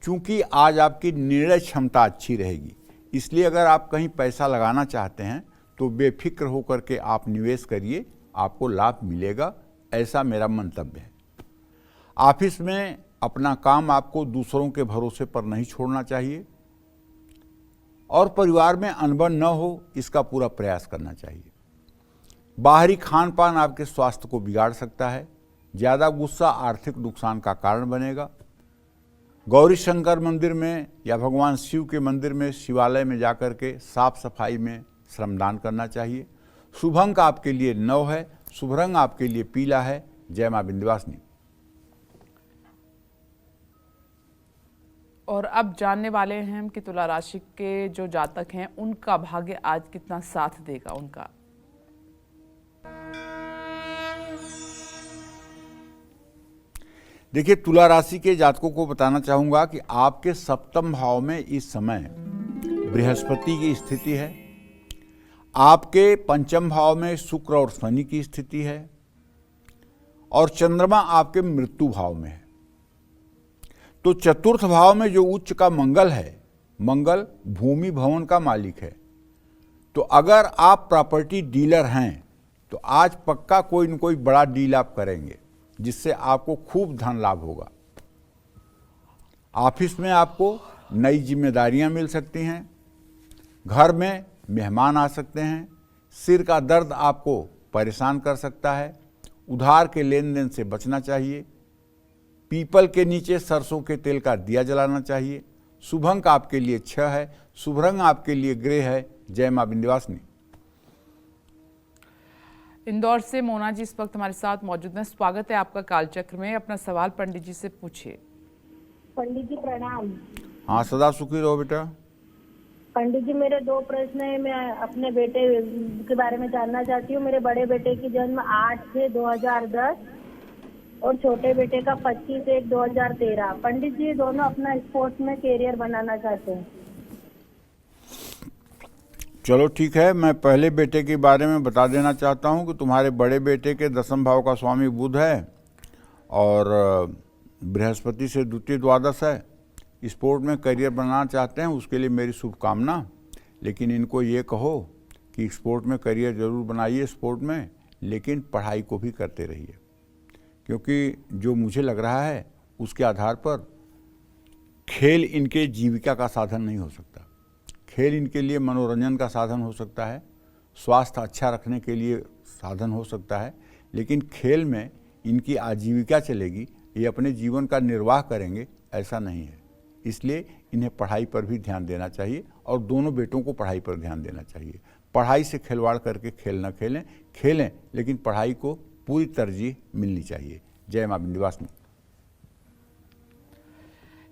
[SPEAKER 2] चूंकि आज आपकी निर्णय क्षमता अच्छी रहेगी, इसलिए अगर आप कहीं पैसा लगाना चाहते हैं तो बेफिक्र होकर के आप निवेश करिए, आपको लाभ मिलेगा, ऐसा मेरा मंतव्य है। ऑफिस में अपना काम आपको दूसरों के भरोसे पर नहीं छोड़ना चाहिए और परिवार में अनबन न हो, इसका पूरा प्रयास करना चाहिए। बाहरी खान पान आपके स्वास्थ्य को बिगाड़ सकता है। ज़्यादा गुस्सा आर्थिक नुकसान का कारण बनेगा। गौरी शंकर मंदिर में या भगवान शिव के मंदिर में, शिवालय में जाकर के साफ सफाई में श्रमदान करना चाहिए। शुभ अंक आपके लिए 9 है, शुभ रंग आपके लिए पीला है। जय मां विंध्यवासिनी।
[SPEAKER 1] और अब जानने वाले हैं हम कि तुला राशि के जो जातक हैं उनका भाग्य आज कितना साथ देगा उनका।
[SPEAKER 2] देखिए, तुला राशि के जातकों को बताना चाहूंगा कि आपके 7वें भाव में इस समय बृहस्पति की स्थिति है। आपके 5वें भाव में शुक्र और शनि की स्थिति है और चंद्रमा आपके मृत्यु भाव में है। तो चतुर्थ भाव में जो उच्च का मंगल है, मंगल भूमि भवन का मालिक है। तो अगर आप प्रॉपर्टी डीलर हैं तो आज पक्का कोई न कोई बड़ा डील आप करेंगे, जिससे आपको खूब धन लाभ होगा। ऑफिस में आपको नई जिम्मेदारियां मिल सकती हैं। घर में मेहमान आ सकते हैं। सिर का दर्द आपको परेशान कर सकता है। उधार के लेन देन से बचना चाहिए। पीपल के नीचे सरसों के तेल का दिया जलाना चाहिए। शुभ अंक आपके लिए 6 है, शुभ रंग आपके लिए ग्रे है। जय मां विंध्यवासिनी।
[SPEAKER 1] इंदौर से मोना जी इस वक्त हमारे साथ मौजूद हैं। स्वागत है आपका कालचक्र में। अपना सवाल पंडित जी से पूछिए।
[SPEAKER 6] पंडित जी प्रणाम।
[SPEAKER 2] हाँ, सदा सुखी रहो बेटा।
[SPEAKER 6] पंडित जी, मेरे 2 प्रश्न है। मैं अपने बेटे के बारे में जानना चाहती हूँ। मेरे बड़े बेटे की जन्म 8/6/2010 और छोटे बेटे का 25/1/2013। पंडित जी, दोनों अपना स्पोर्ट्स में कैरियर बनाना चाहते हैं।
[SPEAKER 2] चलो ठीक है, मैं पहले बेटे के बारे में बता देना चाहता हूं कि तुम्हारे बड़े बेटे के 10वें भाव का स्वामी बुध है और बृहस्पति से द्वितीय द्वादश है। स्पोर्ट में करियर बनाना चाहते हैं, उसके लिए मेरी शुभकामना। लेकिन इनको ये कहो कि स्पोर्ट में करियर जरूर बनाइए, स्पोर्ट में, लेकिन पढ़ाई को भी करते रहिए, क्योंकि जो मुझे लग रहा है उसके आधार पर खेल इनके जीविका का साधन नहीं हो सकता। खेल इनके लिए मनोरंजन का साधन हो सकता है, स्वास्थ्य अच्छा रखने के लिए साधन हो सकता है, लेकिन खेल में इनकी आजीविका चलेगी, ये अपने जीवन का निर्वाह करेंगे, ऐसा नहीं है। इसलिए इन्हें पढ़ाई पर भी ध्यान देना चाहिए और दोनों बेटों को पढ़ाई पर ध्यान देना चाहिए। पढ़ाई से खिलवाड़ करके खेल न खेलें, खेलें लेकिन पढ़ाई को पूरी तरजीह मिलनी चाहिए। जय मां विंध्यवासिनी।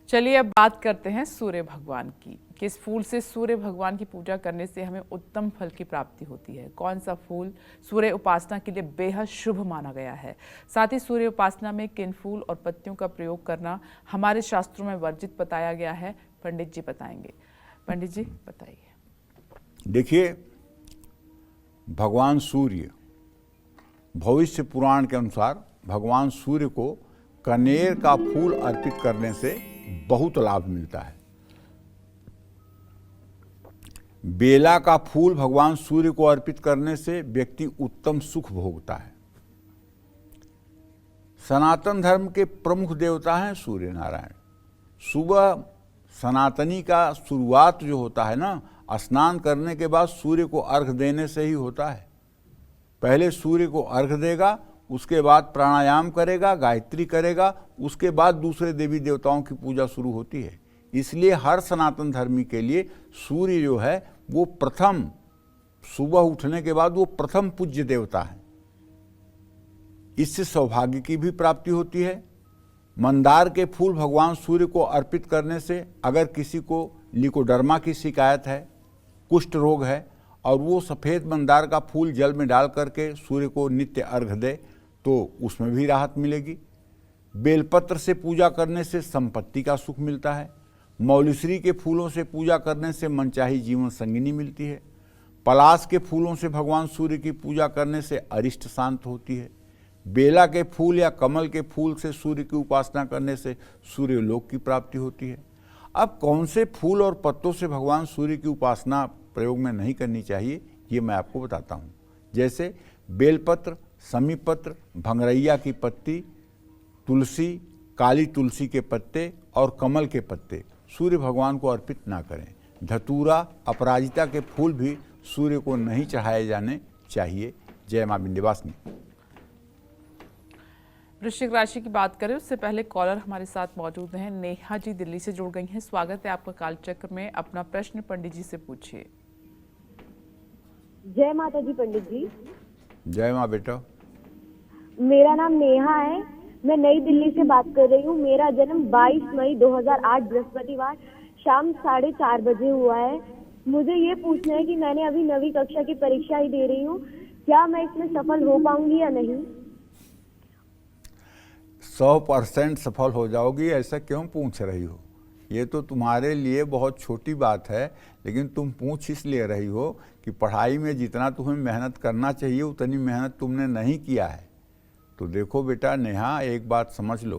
[SPEAKER 1] चलिए अब बात करते हैं सूर्य भगवान की, कि इस फूल से सूर्य भगवान की पूजा करने से हमें उत्तम फल की प्राप्ति होती है। कौन सा फूल सूर्य उपासना के लिए बेहद शुभ माना गया है, साथ ही सूर्य उपासना में किन फूल और पत्तियों का प्रयोग करना हमारे शास्त्रों में वर्जित बताया गया है, पंडित जी बताएंगे। पंडित जी बताइए।
[SPEAKER 2] देखिए, भगवान सूर्य, भविष्य पुराण के अनुसार भगवान सूर्य को कनेर का फूल अर्पित करने से बहुत लाभ मिलता है। बेला का फूल भगवान सूर्य को अर्पित करने से व्यक्ति उत्तम सुख भोगता है। सनातन धर्म के प्रमुख देवता हैं सूर्य नारायण। सुबह सनातनी का शुरुआत जो होता है ना, स्नान करने के बाद सूर्य को अर्घ देने से ही होता है। पहले सूर्य को अर्घ देगा, उसके बाद प्राणायाम करेगा, गायत्री करेगा, उसके बाद दूसरे देवी देवताओं की पूजा शुरू होती है। इसलिए हर सनातन धर्मी के लिए सूर्य जो है वो प्रथम, सुबह उठने के बाद वो प्रथम पूज्य देवता है। इससे सौभाग्य की भी प्राप्ति होती है। मंदार के फूल भगवान सूर्य को अर्पित करने से अगर किसी को लिकोडर्मा की शिकायत है, कुष्ठ रोग है, और वो सफ़ेद मंदार का फूल जल में डाल करके सूर्य को नित्य अर्घ दे तो उसमें भी राहत मिलेगी। बेलपत्र से पूजा करने से संपत्ति का सुख मिलता है। मौलीश्री के फूलों से पूजा करने से मनचाही जीवन संगिनी मिलती है। पलाश के फूलों से भगवान सूर्य की पूजा करने से अरिष्ट शांत होती है। बेला के फूल या कमल के फूल से सूर्य की उपासना करने से सूर्यलोक की प्राप्ति होती है। अब कौन से फूल और पत्तों से भगवान सूर्य की उपासना प्रयोग में नहीं करनी चाहिए, ये मैं आपको बताता हूँ। जैसे बेलपत्र, समीपत्र, भंगरैया की पत्ती, तुलसी, काली तुलसी के पत्ते और कमल के पत्ते सूर्य भगवान को अर्पित ना करें। धतूरा, अपराजिता के फूल भी सूर्य को नहीं चढ़ाए जाने चाहिए। जय मां विंध्यवासिनी।
[SPEAKER 1] वृश्चिक राशि की बात करें उससे पहले कॉलर हमारे साथ मौजूद हैं। नेहा जी दिल्ली से जुड़ गई हैं। स्वागत है आपका कालचक्र में। अपना प्रश्न पंडित जी से पूछिए।
[SPEAKER 6] जय माता जी पंडित जी।
[SPEAKER 2] जय मां बेटा।
[SPEAKER 6] मेरा नाम नेहा है, मैं नई दिल्ली से बात कर रही हूँ। मेरा जन्म 22 मई 2008 बृहस्पतिवार शाम 4:30 बजे हुआ है। मुझे ये पूछना है कि मैंने अभी 9वीं कक्षा की परीक्षा ही दे रही हूँ, क्या मैं इसमें सफल हो पाऊंगी या नहीं?
[SPEAKER 2] 100% सफल हो जाओगी। ऐसा क्यों पूछ रही हो? ये तो तुम्हारे लिए बहुत छोटी बात है, लेकिन तुम पूछ इसलिए रही हो कि पढ़ाई में जितना तुम्हें मेहनत करना चाहिए उतनी मेहनत तुमने नहीं किया है। तो देखो बेटा नेहा, एक बात समझ लो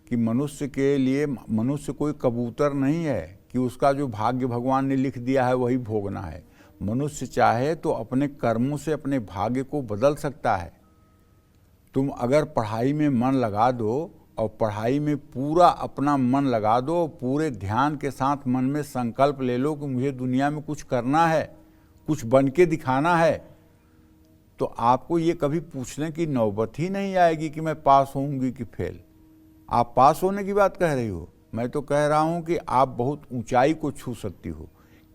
[SPEAKER 2] कि मनुष्य के लिए, मनुष्य कोई कबूतर नहीं है कि उसका जो भाग्य भगवान ने लिख दिया है वही भोगना है। मनुष्य चाहे तो अपने कर्मों से अपने भाग्य को बदल सकता है। तुम अगर पढ़ाई में मन लगा दो और पढ़ाई में पूरा अपना मन लगा दो, पूरे ध्यान के साथ मन में संकल्प ले लो कि मुझे दुनिया में कुछ करना है, कुछ बन के दिखाना है, तो आपको ये कभी पूछने की नौबत ही नहीं आएगी कि मैं पास होऊंगी कि फेल। आप पास होने की बात कह रही हो, मैं तो कह रहा हूँ कि आप बहुत ऊंचाई को छू सकती हो।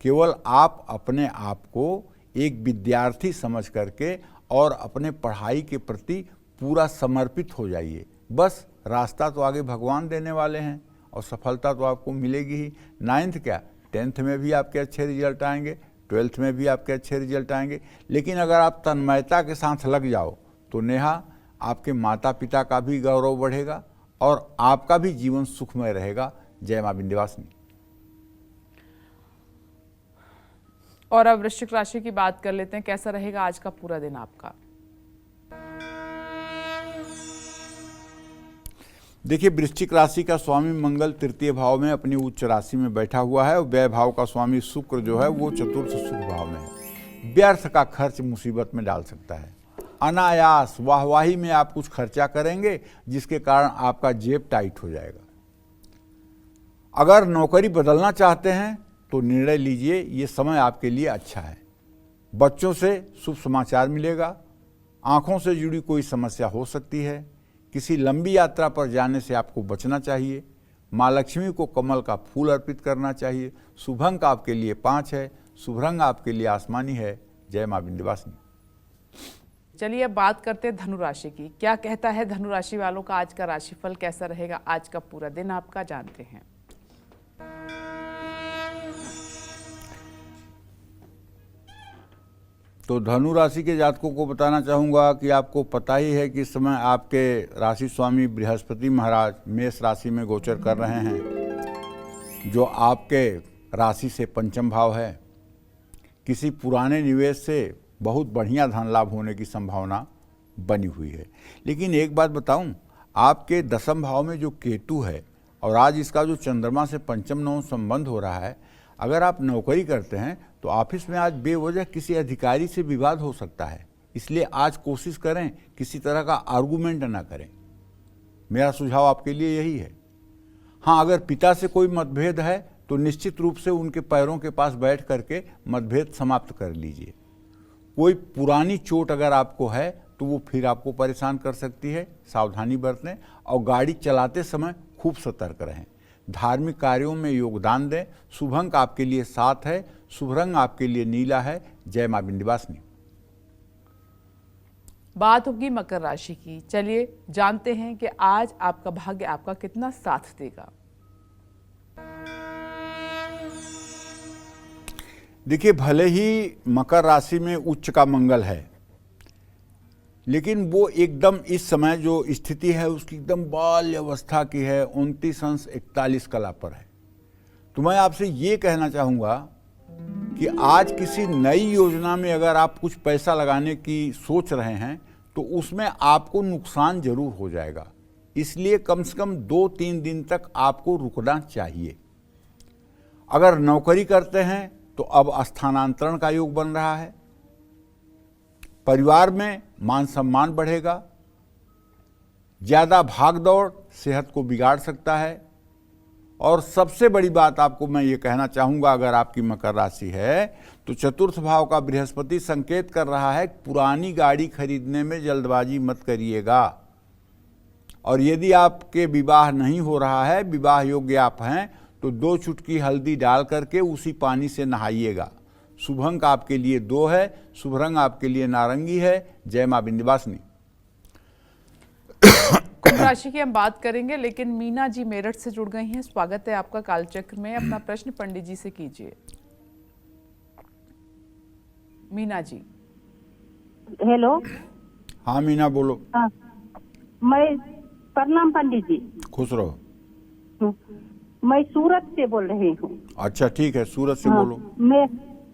[SPEAKER 2] केवल आप अपने आप को एक विद्यार्थी समझ करके और अपने पढ़ाई के प्रति पूरा समर्पित हो जाइए। बस रास्ता तो आगे भगवान देने वाले हैं और सफलता तो आपको मिलेगी ही। 9th क्या, 10th में भी आपके अच्छे रिजल्ट आएंगे, 12th में भी आपके अच्छे रिजल्ट आएंगे। लेकिन अगर आप तन्मयता के साथ लग जाओ तो नेहा, आपके माता पिता का भी गौरव बढ़ेगा और आपका भी जीवन सुखमय रहेगा। जय मां विंध्यवासिनी।
[SPEAKER 1] और अब वृश्चिक राशि की बात कर लेते हैं। कैसा रहेगा आज का पूरा दिन आपका?
[SPEAKER 2] देखिए, वृश्चिक राशि का स्वामी मंगल तृतीय भाव में अपनी उच्च राशि में बैठा हुआ है और व्यय भाव का स्वामी शुक्र जो है वो चतुर्थ शुभ भाव में है। व्यर्थ का खर्च मुसीबत में डाल सकता है। अनायास वाहवाही में आप कुछ खर्चा करेंगे, जिसके कारण आपका जेब टाइट हो जाएगा। अगर नौकरी बदलना चाहते हैं तो निर्णय लीजिए, ये समय आपके लिए अच्छा है। बच्चों से शुभ समाचार मिलेगा। आंखों से जुड़ी कोई समस्या हो सकती है। किसी लंबी यात्रा पर जाने से आपको बचना चाहिए। माँ लक्ष्मी को कमल का फूल अर्पित करना चाहिए। शुभ अंक आपके लिए 5 है। शुभ रंग आपके लिए आसमानी है। जय माँ विंध्यवासिनी।
[SPEAKER 1] चलिए अब बात करते हैं धनु राशि की। क्या कहता है धनु राशि वालों का आज का राशिफल, कैसा रहेगा आज का पूरा दिन आपका, जानते हैं।
[SPEAKER 2] तो धनु राशि के जातकों को बताना चाहूँगा कि आपको पता ही है कि इस समय आपके राशि स्वामी बृहस्पति महाराज मेष राशि में गोचर कर रहे हैं, जो आपके राशि से पंचम भाव है। किसी पुराने निवेश से बहुत बढ़िया धन लाभ होने की संभावना बनी हुई है। लेकिन एक बात बताऊं, आपके दसम भाव में जो केतु है और आज इसका जो चंद्रमा से पंचम नवम संबंध हो रहा है, अगर आप नौकरी करते हैं तो ऑफिस में आज बेवजह किसी अधिकारी से विवाद हो सकता है। इसलिए आज कोशिश करें किसी तरह का आर्गूमेंट ना करें। मेरा सुझाव आपके लिए यही है। हाँ, अगर पिता से कोई मतभेद है तो निश्चित रूप से उनके पैरों के पास बैठ करके मतभेद समाप्त कर लीजिए। कोई पुरानी चोट अगर आपको है तो वो फिर आपको परेशान कर सकती है। सावधानी बरतें और गाड़ी चलाते समय खूब सतर्क रहें। धार्मिक कार्यों में योगदान दें। शुभ अंक आपके लिए 7 है। शुभ रंग आपके लिए नीला है। जय मां विंध्यवासिनी।
[SPEAKER 1] बात होगी मकर राशि की। चलिए जानते हैं कि आज आपका भाग्य आपका कितना साथ देगा।
[SPEAKER 2] देखिए, भले ही मकर राशि में उच्च का मंगल है, लेकिन वो एकदम इस समय जो स्थिति है उसकी एकदम बाल्य अवस्था की है। 29 अंश 41 कला पर है। तो मैं आपसे ये कहना चाहूँगा कि आज किसी नई योजना में अगर आप कुछ पैसा लगाने की सोच रहे हैं तो उसमें आपको नुकसान जरूर हो जाएगा। इसलिए कम से कम 2-3 दिन तक आपको रुकना चाहिए। अगर नौकरी करते हैं तो अब स्थानांतरण का योग बन रहा है। परिवार में मान सम्मान बढ़ेगा। ज्यादा भाग दौड़ सेहत को बिगाड़ सकता है। और सबसे बड़ी बात आपको मैं ये कहना चाहूँगा, अगर आपकी मकर राशि है तो चतुर्थ भाव का बृहस्पति संकेत कर रहा है पुरानी गाड़ी खरीदने में जल्दबाजी मत करिएगा। और यदि आपके विवाह नहीं हो रहा है, विवाह योग्य आप हैं, तो 2 चुटकी हल्दी डाल करके उसी पानी से नहाइएगा। शुभ अंक आपके लिए 2 है। शुभ रंग आपके लिए नारंगी है। जय मां विंध्यवासिनी।
[SPEAKER 1] कुंभ राशि की हम बात करेंगे, लेकिन मीना जी मेरठ से जुड़ गई हैं। स्वागत है आपका कालचक्र में। अपना प्रश्न पंडित जी से कीजिए। मीना जी।
[SPEAKER 7] हेलो।
[SPEAKER 2] हाँ मीना बोलो।
[SPEAKER 7] हाँ, मैं प्रणाम पंडित जी।
[SPEAKER 2] खुश रहो।
[SPEAKER 7] मैं सूरत से बोल रही हूँ।
[SPEAKER 2] अच्छा ठीक है, सूरत से बोलो।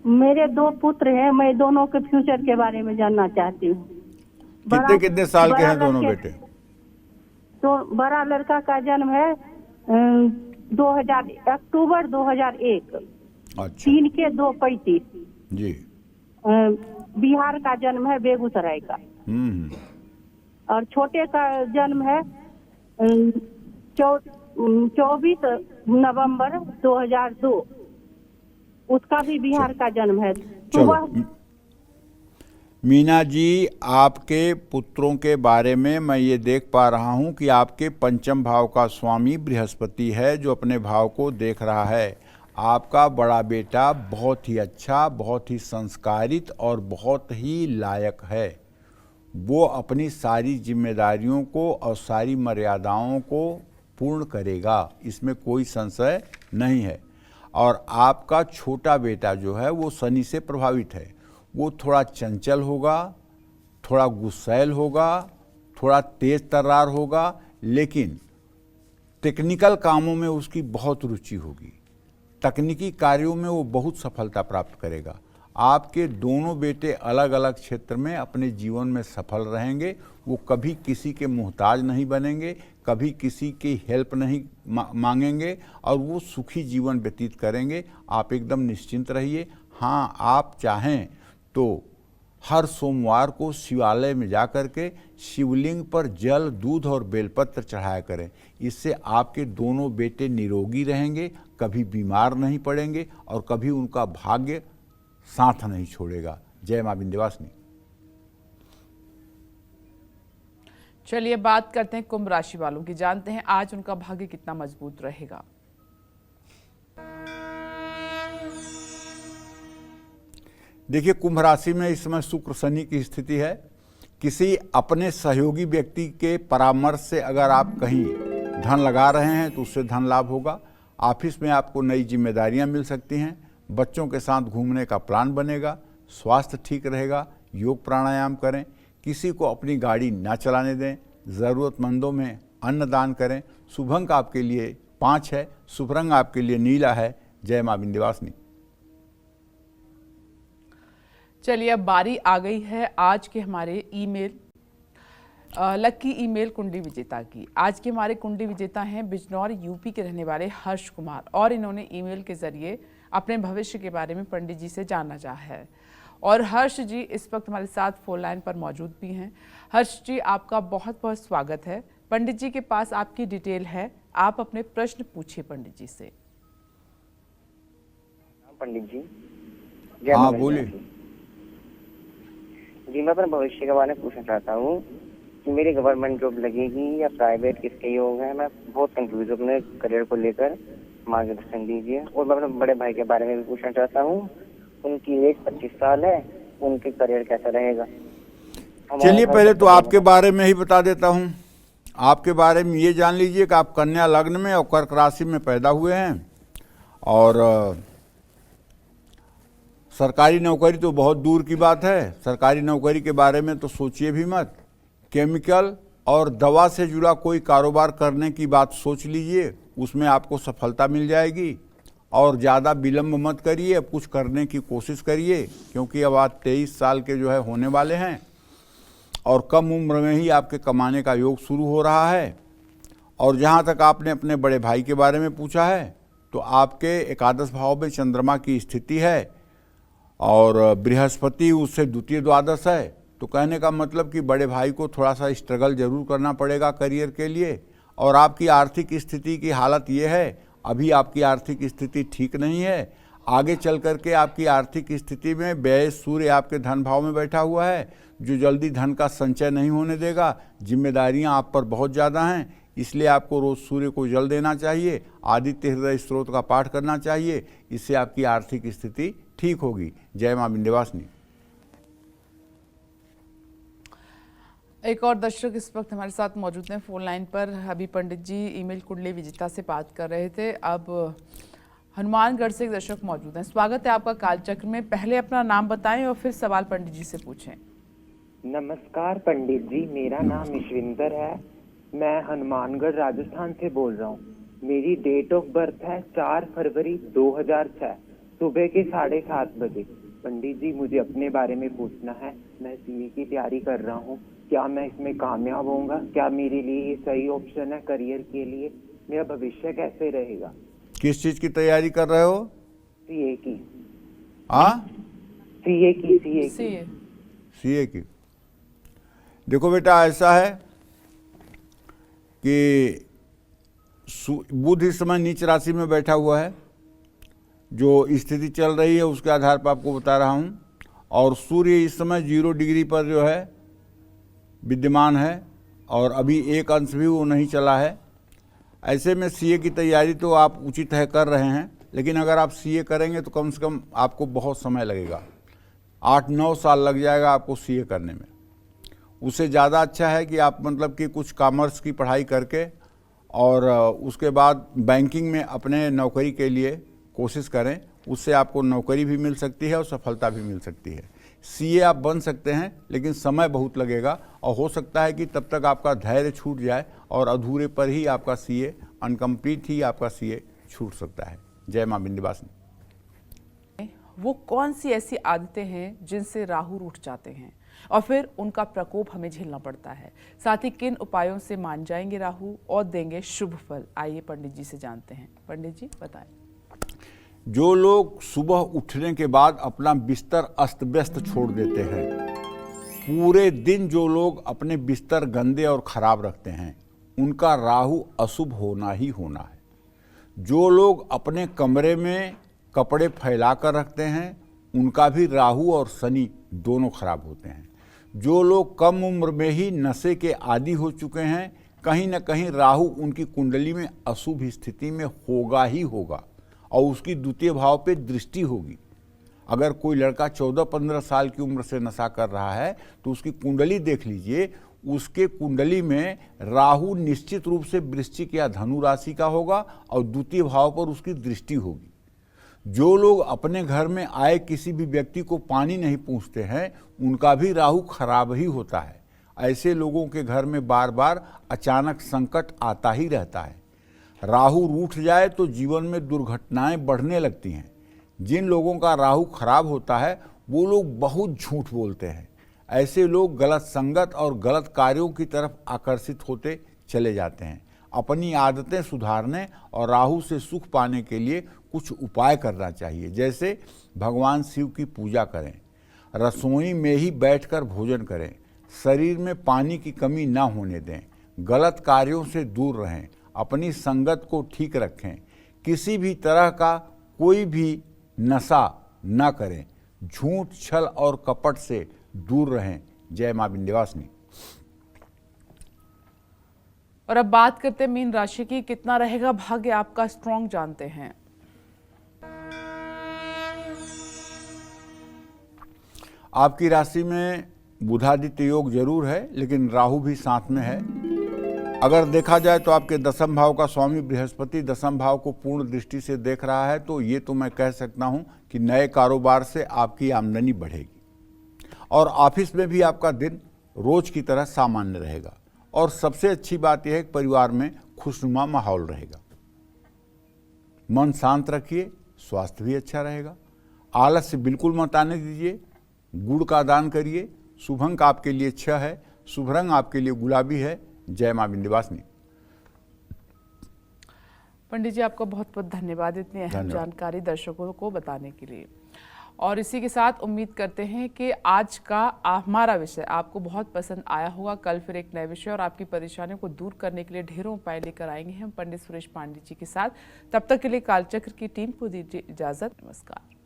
[SPEAKER 7] मेरे 2 पुत्र हैं। मैं दोनों के फ्यूचर के बारे में जानना चाहती हूँ।
[SPEAKER 2] कितने साल के हैं दोनों बेटे?
[SPEAKER 7] तो बड़ा लड़का का जन्म है 2000 अक्टूबर 2001।
[SPEAKER 2] अच्छा।
[SPEAKER 7] 3 के 2:35
[SPEAKER 2] जी।
[SPEAKER 7] बिहार का जन्म है, बेगूसराय का। और छोटे का जन्म है 24 नवंबर 2002। उसका भी बिहार का जन्म है।
[SPEAKER 2] चलो मीना जी, आपके पुत्रों के बारे में मैं ये देख पा रहा हूँ कि आपके पंचम भाव का स्वामी बृहस्पति है, जो अपने भाव को देख रहा है। आपका बड़ा बेटा बहुत ही अच्छा, बहुत ही संस्कारित और बहुत ही लायक है। वो अपनी सारी जिम्मेदारियों को और सारी मर्यादाओं को पूर्ण करेगा, इसमें कोई संशय नहीं है। और आपका छोटा बेटा जो है वो शनि से प्रभावित है। वो थोड़ा चंचल होगा, थोड़ा गुस्सैल होगा, थोड़ा तेज तर्रार होगा, लेकिन टेक्निकल कामों में उसकी बहुत रुचि होगी। तकनीकी कार्यों में वो बहुत सफलता प्राप्त करेगा। आपके दोनों बेटे अलग अलग क्षेत्र में अपने जीवन में सफल रहेंगे। वो कभी किसी के मोहताज नहीं बनेंगे, कभी किसी की हेल्प नहीं मांगेंगे और वो सुखी जीवन व्यतीत करेंगे। आप एकदम निश्चिंत रहिए। हाँ, आप चाहें तो हर सोमवार को शिवालय में जाकर के शिवलिंग पर जल, दूध और बेलपत्र चढ़ाया करें। इससे आपके दोनों बेटे निरोगी रहेंगे, कभी बीमार नहीं पड़ेंगे और कभी उनका भाग्य साथ नहीं छोड़ेगा। जय मां विंध्यवासिनी।
[SPEAKER 1] चलिए बात करते हैं कुंभ राशि वालों की, जानते हैं आज उनका भाग्य कितना मजबूत रहेगा।
[SPEAKER 2] देखिए, कुंभ राशि में इस समय शुक्र शनि की स्थिति है। किसी अपने सहयोगी व्यक्ति के परामर्श से अगर आप कहीं धन लगा रहे हैं तो उससे धन लाभ होगा। ऑफिस में आपको नई जिम्मेदारियां मिल सकती हैं। बच्चों के साथ घूमने का प्लान बनेगा। स्वास्थ्य ठीक रहेगा। योग प्राणायाम करें। किसी को अपनी गाड़ी ना चलाने दें। ज़रूरतमंदों में अन्न दान करें। शुभ अंक आपके लिए 5 है। शुभ रंग आपके लिए नीला है। जय मां विंध्यवासिनी।
[SPEAKER 1] चलिए अब बारी आ गई है आज के हमारे ईमेल लकी ईमेल कुंडली विजेता की। आज के हमारे कुंडली विजेता हैं बिजनौर यूपी के रहने वाले हर्ष कुमार, और इन्होंने ईमेल के जरिए अपने भविष्य के बारे में पंडित जी से जानना चाहा है। और हर्ष जी इस वक्त हमारे साथ फोन लाइन पर मौजूद भी हैं। हर्ष जी, आपका बहुत बहुत स्वागत है। पंडित जी के पास आपकी डिटेल है, आप अपने प्रश्न पूछिए पंडित जी से।
[SPEAKER 8] पंडित जी
[SPEAKER 2] हाँ बोलिए।
[SPEAKER 8] जी, मैं अपने भविष्य के बारे में पूछना चाहता हूँ कि मेरी गवर्नमेंट जॉब लगेगी या प्राइवेट, किसके योग है। मैं बहुत कंफ्यूज हूँ अपने करियर को लेकर, मार्गदर्शन दीजिए। और मैं अपने बड़े भाई के बारे में भी पूछना चाहता हूँ। उनकी एज 25 साल है, उनके करियर कैसा रहेगा।
[SPEAKER 2] चलिए पहले तो आपके बारे में ही बता देता हूँ। आपके बारे में ये जान लीजिए कि आप कन्या लग्न में और कर्क राशि में पैदा हुए हैं। और सरकारी नौकरी तो बहुत दूर की बात है। सरकारी नौकरी के बारे में तो सोचिए भी मत। केमिकल और दवा से जुड़ा कोई कारोबार करने की बात सोच लीजिए, उसमें आपको सफलता मिल जाएगी। और ज़्यादा विलम्ब मत करिए, अब कुछ करने की कोशिश करिए, क्योंकि अब आप 23 साल के जो है होने वाले हैं और कम उम्र में ही आपके कमाने का योग शुरू हो रहा है। और जहाँ तक आपने अपने बड़े भाई के बारे में पूछा है, तो आपके एकादश भाव में चंद्रमा की स्थिति है और बृहस्पति उससे द्वितीय द्वादश है। तो कहने का मतलब कि बड़े भाई को थोड़ा सा स्ट्रगल जरूर करना पड़ेगा करियर के लिए। और आपकी आर्थिक स्थिति की हालत ये है, अभी आपकी आर्थिक स्थिति ठीक नहीं है। आगे चल करके आपकी आर्थिक स्थिति में व्यय सूर्य आपके धन भाव में बैठा हुआ है, जो जल्दी धन का संचय नहीं होने देगा। जिम्मेदारियां आप पर बहुत ज़्यादा हैं, इसलिए आपको रोज़ सूर्य को जल देना चाहिए, आदित्य हृदय स्त्रोत का पाठ करना चाहिए। इससे आपकी आर्थिक स्थिति ठीक होगी। जय मां विंध्यवासिनी।
[SPEAKER 1] एक और दर्शक इस वक्त हमारे साथ मौजूद हैं फोन लाइन पर। अभी पंडित जी ईमेल कुंडली विजेता से बात कर रहे थे, अब हनुमानगढ़ से एक दर्शक मौजूद हैं। स्वागत है आपका कालचक्र में। पहले अपना नाम बताएं और फिर सवाल पंडित जी से पूछें।
[SPEAKER 9] नमस्कार पंडित जी, मेरा नाम ईश्विंदर है। मैं हनुमानगढ़ राजस्थान से बोल रहा हूँ। मेरी डेट ऑफ बर्थ है 4 फरवरी 2006 सुबह के 7:30 बजे। पंडित जी, मुझे अपने बारे में पूछना है। मैं सीए की तैयारी कर रहा हूँ, क्या मैं इसमें कामयाब होऊंगा? क्या मेरे लिए ये सही ऑप्शन है करियर के लिए? मेरा भविष्य कैसे रहेगा?
[SPEAKER 2] किस चीज की तैयारी कर रहे हो?
[SPEAKER 9] सीए की।
[SPEAKER 2] हाँ,
[SPEAKER 9] सीए की।
[SPEAKER 2] सीए की। देखो बेटा, ऐसा है कि बुध इस समय नीच राशि में बैठा हुआ है। जो स्थिति चल रही है उसके आधार पर आपको बता रहा हूँ। और सूर्य इस समय 0 डिग्री पर जो है विद्यमान है और अभी 1 अंश भी वो नहीं चला है। ऐसे में सीए की तैयारी तो आप उचित है कर रहे हैं, लेकिन अगर आप सीए करेंगे तो कम से कम आपको बहुत समय लगेगा, 8-9 साल लग जाएगा आपको सीए करने में। उससे ज़्यादा अच्छा है कि आप मतलब कि कुछ कॉमर्स की पढ़ाई करके और उसके बाद बैंकिंग में अपने नौकरी के लिए कोशिश करें। उससे आपको नौकरी भी मिल सकती है और सफलता भी मिल सकती है। सीए आप बन सकते हैं, लेकिन समय बहुत लगेगा और हो सकता है कि तब तक आपका धैर्य छूट जाए और अधूरे पर ही आपका सीए, अनकम्प्लीट ही आपका सीए छूट सकता है। जय मां विंध्यवासिनी।
[SPEAKER 1] वो कौन सी ऐसी आदतें हैं जिनसे राहु रूठ जाते हैं और फिर उनका प्रकोप हमें झेलना पड़ता है? साथ ही किन उपायों से मान जाएंगे राहु और देंगे शुभ फल? आइए पंडित जी से जानते हैं। पंडित जी बताएं।
[SPEAKER 2] जो लोग सुबह उठने के बाद अपना बिस्तर अस्त व्यस्त छोड़ देते हैं, पूरे दिन जो लोग अपने बिस्तर गंदे और खराब रखते हैं उनका राहु अशुभ होना ही होना है। जो लोग अपने कमरे में कपड़े फैला कर रखते हैं उनका भी राहु और शनि दोनों खराब होते हैं। जो लोग कम उम्र में ही नशे के आदी हो चुके हैं, कहीं न कहीं राहु उनकी कुंडली में अशुभ स्थिति में होगा ही होगा और उसकी द्वितीय भाव पे दृष्टि होगी। अगर कोई लड़का 14-15 साल की उम्र से नशा कर रहा है तो उसकी कुंडली देख लीजिए, उसके कुंडली में राहु निश्चित रूप से वृश्चिक या धनु राशि का होगा और द्वितीय भाव पर उसकी दृष्टि होगी। जो लोग अपने घर में आए किसी भी व्यक्ति को पानी नहीं पूछते हैं उनका भी राहु खराब ही होता है। ऐसे लोगों के घर में बार बार अचानक संकट आता ही रहता है। राहु रूठ जाए तो जीवन में दुर्घटनाएं बढ़ने लगती हैं। जिन लोगों का राहु खराब होता है वो लोग बहुत झूठ बोलते हैं। ऐसे लोग गलत संगत और गलत कार्यों की तरफ आकर्षित होते चले जाते हैं। अपनी आदतें सुधारने और राहु से सुख पाने के लिए कुछ उपाय करना चाहिए, जैसे भगवान शिव की पूजा करें, रसोई में ही बैठकर भोजन करें, शरीर में पानी की कमी ना होने दें, गलत कार्यों से दूर रहें, अपनी संगत को ठीक रखें, किसी भी तरह का कोई भी नशा ना करें, झूठ छल और कपट से दूर रहें। जय मां विंध्यवासिनी।
[SPEAKER 1] और अब बात करते हैं मीन राशि की। कितना रहेगा भाग्य आपका स्ट्रॉन्ग, जानते हैं।
[SPEAKER 2] आपकी राशि में बुधादित्य योग जरूर है, लेकिन राहु भी साथ में है। अगर देखा जाए तो आपके दसम भाव का स्वामी बृहस्पति दसम भाव को पूर्ण दृष्टि से देख रहा है, तो ये तो मैं कह सकता हूं कि नए कारोबार से आपकी आमदनी बढ़ेगी और ऑफिस में भी आपका दिन रोज की तरह सामान्य रहेगा। और सबसे अच्छी बात यह है कि परिवार में खुशनुमा माहौल रहेगा। मन शांत रखिए, स्वास्थ्य भी अच्छा रहेगा। आलस्य बिल्कुल मत आने दीजिए। गुड़ का दान करिए। शुभ अंक आपके लिए 6 है। शुभ रंग आपके लिए गुलाबी है। जय मां विंध्यवासिनी।
[SPEAKER 1] पंडित जी, आपका बहुत बहुत धन्यवाद इतनी अहम जानकारी दर्शकों को बताने के लिए। और इसी के साथ उम्मीद करते हैं कि आज का हमारा विषय आपको बहुत पसंद आया होगा। कल फिर एक नए विषय और आपकी परेशानियों को दूर करने के लिए ढेरों उपाय लेकर आएंगे हम पंडित सुरेश पांडे जी के साथ। तब तक के लिए कालचक्र की टीम को दीजिए इजाजत। नमस्कार।